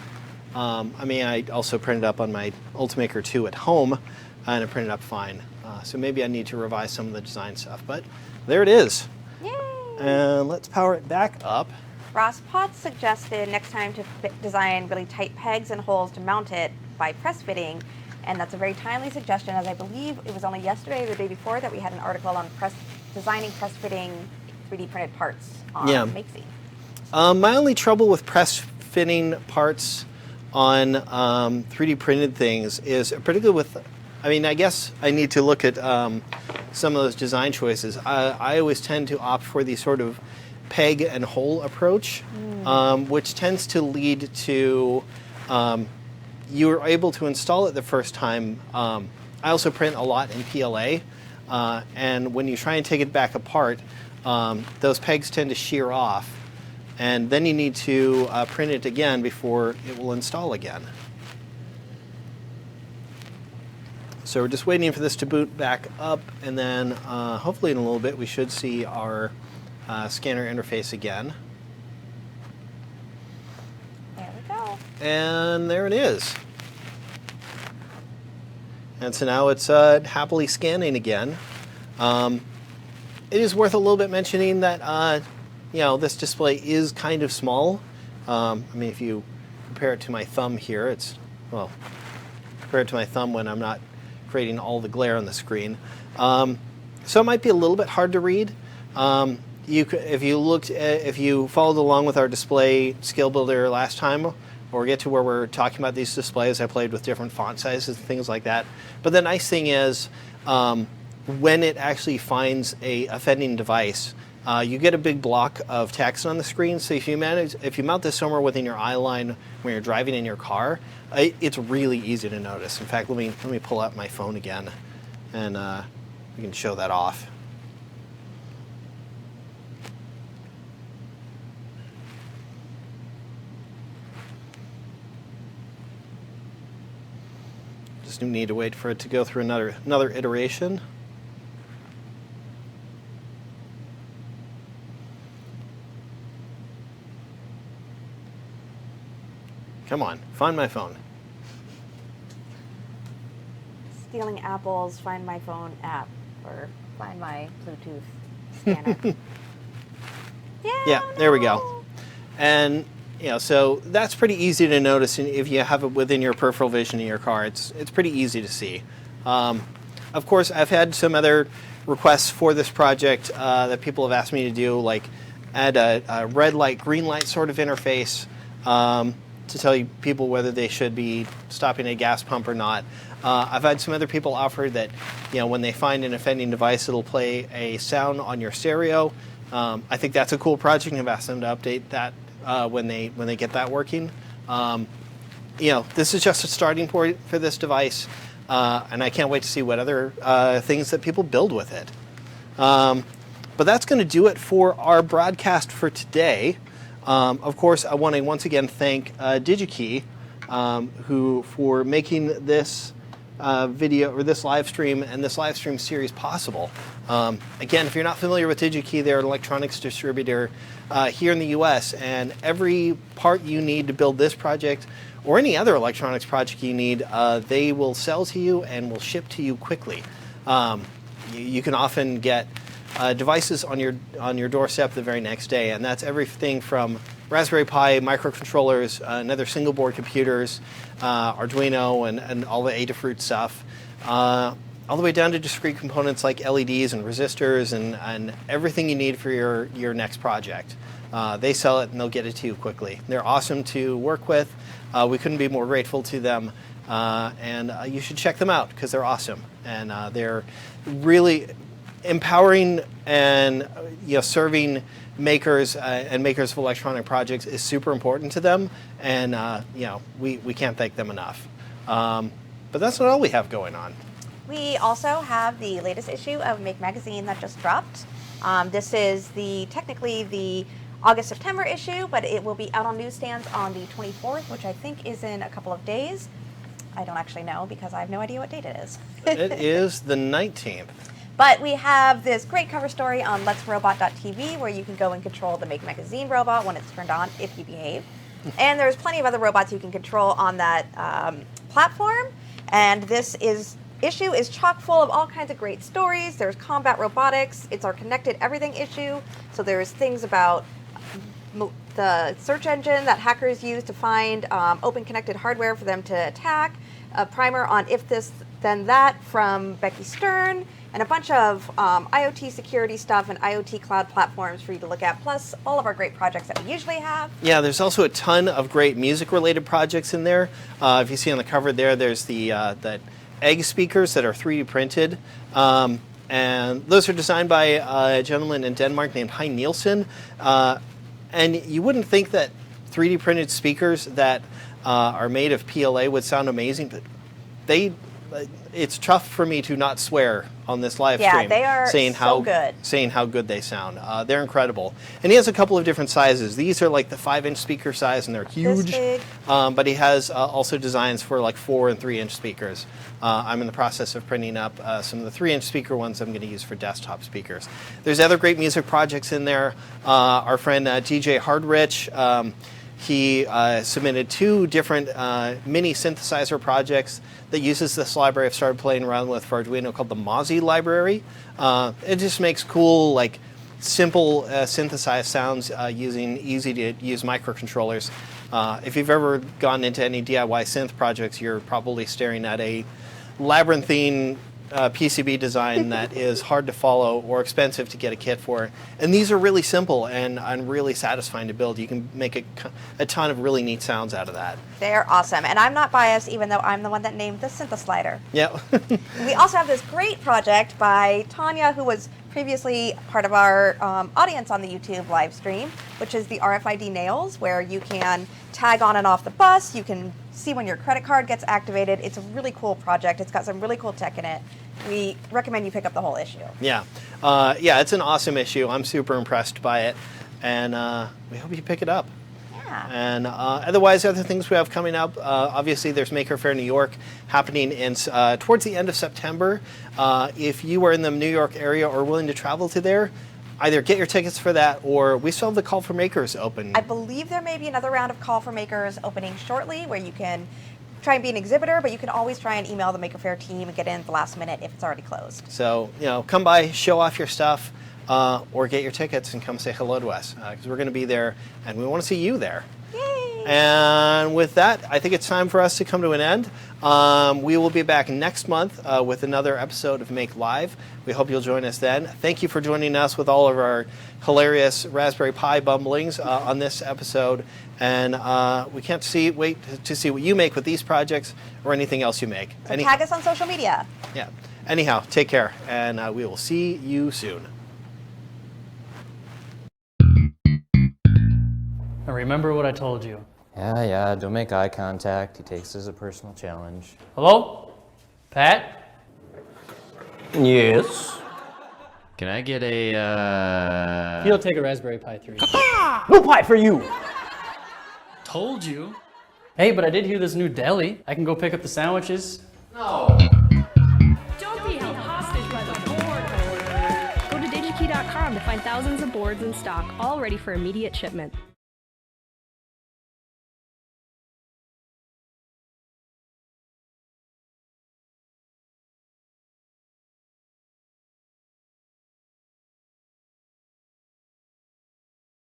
I mean, I also printed up on my Ultimaker 2 at home, and it printed up fine. So maybe I need to revise some of the design stuff. But there it is. Yay! And let's power it back up. Ross Potts suggested next time to design really tight pegs and holes to mount it by press fitting, and that's a very timely suggestion, as I believe it was only yesterday or the day before that we had an article on designing press fitting 3D printed parts on Makesy. My only trouble with press fitting parts on 3D printed things is particularly with, I mean, I guess I need to look at some of those design choices. I always tend to opt for the sort of peg and hole approach, which tends to lead to you're able to install it the first time. I also print a lot in PLA, and when you try and take it back apart, those pegs tend to shear off, and then you need to print it again before it will install again. So we're just waiting for this to boot back up, and then hopefully in a little bit we should see our scanner interface again. There we go. And there it is. And so now it's happily scanning again. It is worth a little bit mentioning that you know, this display is kind of small. I mean, if you compare it to my thumb here, it's, well, compare it to my thumb when I'm not creating all the glare on the screen. So it might be a little bit hard to read. If you followed along with our display skill builder last time, or get to where we're talking about these displays, I played with different font sizes and things like that. But the nice thing is, when it actually finds a offending device, you get a big block of text on the screen. So if you mount this somewhere within your eye line when you're driving in your car, it's really easy to notice. In fact, let me pull out my phone again, and we can show that off. Just need to wait for it to go through another iteration. Come on, find my phone. Stealing Apple's Find My Phone app, or Find My Bluetooth scanner. Yeah, there we go. And so that's pretty easy to notice if you have it within your peripheral vision in your car. It's pretty easy to see. Of course, I've had some other requests for this project that people have asked me to do, like add a red light, green light sort of interface to tell people whether they should be stopping a gas pump or not. I've had some other people offer that, when they find an offending device, it'll play a sound on your stereo. I think that's a cool project. I've asked them to update that when they get that working. This is just a starting point for this device, and I can't wait to see what other things that people build with it. But that's going to do it for our broadcast for today. Of course, I want to once again thank DigiKey, who for making this video or this live stream and this live stream series possible. Again, if you're not familiar with DigiKey, they're an electronics distributor here in the U.S. and every part you need to build this project or any other electronics project you need, they will sell to you and will ship to you quickly. You can often get devices on your doorstep the very next day, and that's everything from Raspberry Pi, microcontrollers, and other single board computers, Arduino, and all the Adafruit stuff, all the way down to discrete components like LEDs and resistors and everything you need for your next project. They sell it and they'll get it to you quickly. They're awesome to work with. We couldn't be more grateful to them, and you should check them out because they're awesome, and they're really empowering and serving makers and makers of electronic projects is super important to them, and we can't thank them enough. But that's not all we have going on. We also have the latest issue of Make Magazine that just dropped. This is technically the August-September issue, but it will be out on newsstands on the 24th, which I think is in a couple of days. I don't actually know because I have no idea what date it is. It is the 19th. But we have this great cover story on letsrobot.tv where you can go and control the Make Magazine robot when it's turned on, if you behave. And there's plenty of other robots you can control on that platform. And this issue is chock full of all kinds of great stories. There's combat robotics. It's our connected everything issue. So there's things about the search engine that hackers use to find open connected hardware for them to attack. A primer on If This Then That from Becky Stern. And a bunch of IoT security stuff and IoT cloud platforms for you to look at, plus all of our great projects that we usually have. Yeah, there's also a ton of great music-related projects in there. If you see on the cover there's the egg speakers that are 3D printed. And those are designed by a gentleman in Denmark named Hein Nielsen. And you wouldn't think that 3D printed speakers that are made of PLA would sound amazing, but it's tough for me to not swear on this live stream. Yeah, they are good. Saying how good they sound. They're incredible. And he has a couple of different sizes. These are like the 5-inch speaker size, and they're huge. This big. But he has also designs for like 4 and 3-inch speakers. I'm in the process of printing up some of the 3-inch speaker ones I'm going to use for desktop speakers. There's other great music projects in there. Our friend DJ Hardrich, he submitted 2 different mini synthesizer projects that uses this library I've started playing around with for Arduino called the Mozzie library. It just makes cool, simple synthesized sounds using easy-to-use microcontrollers. If you've ever gone into any DIY synth projects, you're probably staring at a labyrinthine PCB design that is hard to follow or expensive to get a kit for. And these are really simple and really satisfying to build. You can make a ton of really neat sounds out of that. They're awesome. And I'm not biased, even though I'm the one that named the Syntheslider. Yeah. We also have this great project by Tanya, who was previously part of our audience on the YouTube live stream, which is the RFID nails, where you can tag on and off the bus. You can see when your credit card gets activated. It's a really cool project. It's got some really cool tech in it. We recommend you pick up the whole issue. Yeah. It's an awesome issue. I'm super impressed by it, and we hope you pick it up. Yeah. And otherwise, other things we have coming up, obviously there's Maker Faire New York happening towards the end of September. If you are in the New York area or willing to travel to there, either get your tickets for that, or we still have the Call for Makers open. I believe there may be another round of Call for Makers opening shortly where you can try and be an exhibitor, but you can always try and email the Maker Faire team and get in at the last minute if it's already closed. So, come by, show off your stuff. or get your tickets and come say hello to us, because we're going to be there and we want to see you there. Yay! And with that, I think it's time for us to come to an end. We will be back next month with another episode of Make Live. We hope you'll join us then. Thank you for joining us with all of our hilarious Raspberry Pi bumblings on this episode. And we can't wait to see what you make with these projects or anything else you make. So tag us on social media. Yeah. Anyhow, take care, and we will see you soon. Now remember what I told you. Yeah, don't make eye contact. He takes it as a personal challenge. Hello? Pat? Yes. Can I get a, He'll take a Raspberry Pi 3. No pie for you. Told you. Hey, but I did hear this new deli. I can go pick up the sandwiches. Don't be held hostage by the board order. Go to digikey.com to find thousands of boards in stock, all ready for immediate shipment.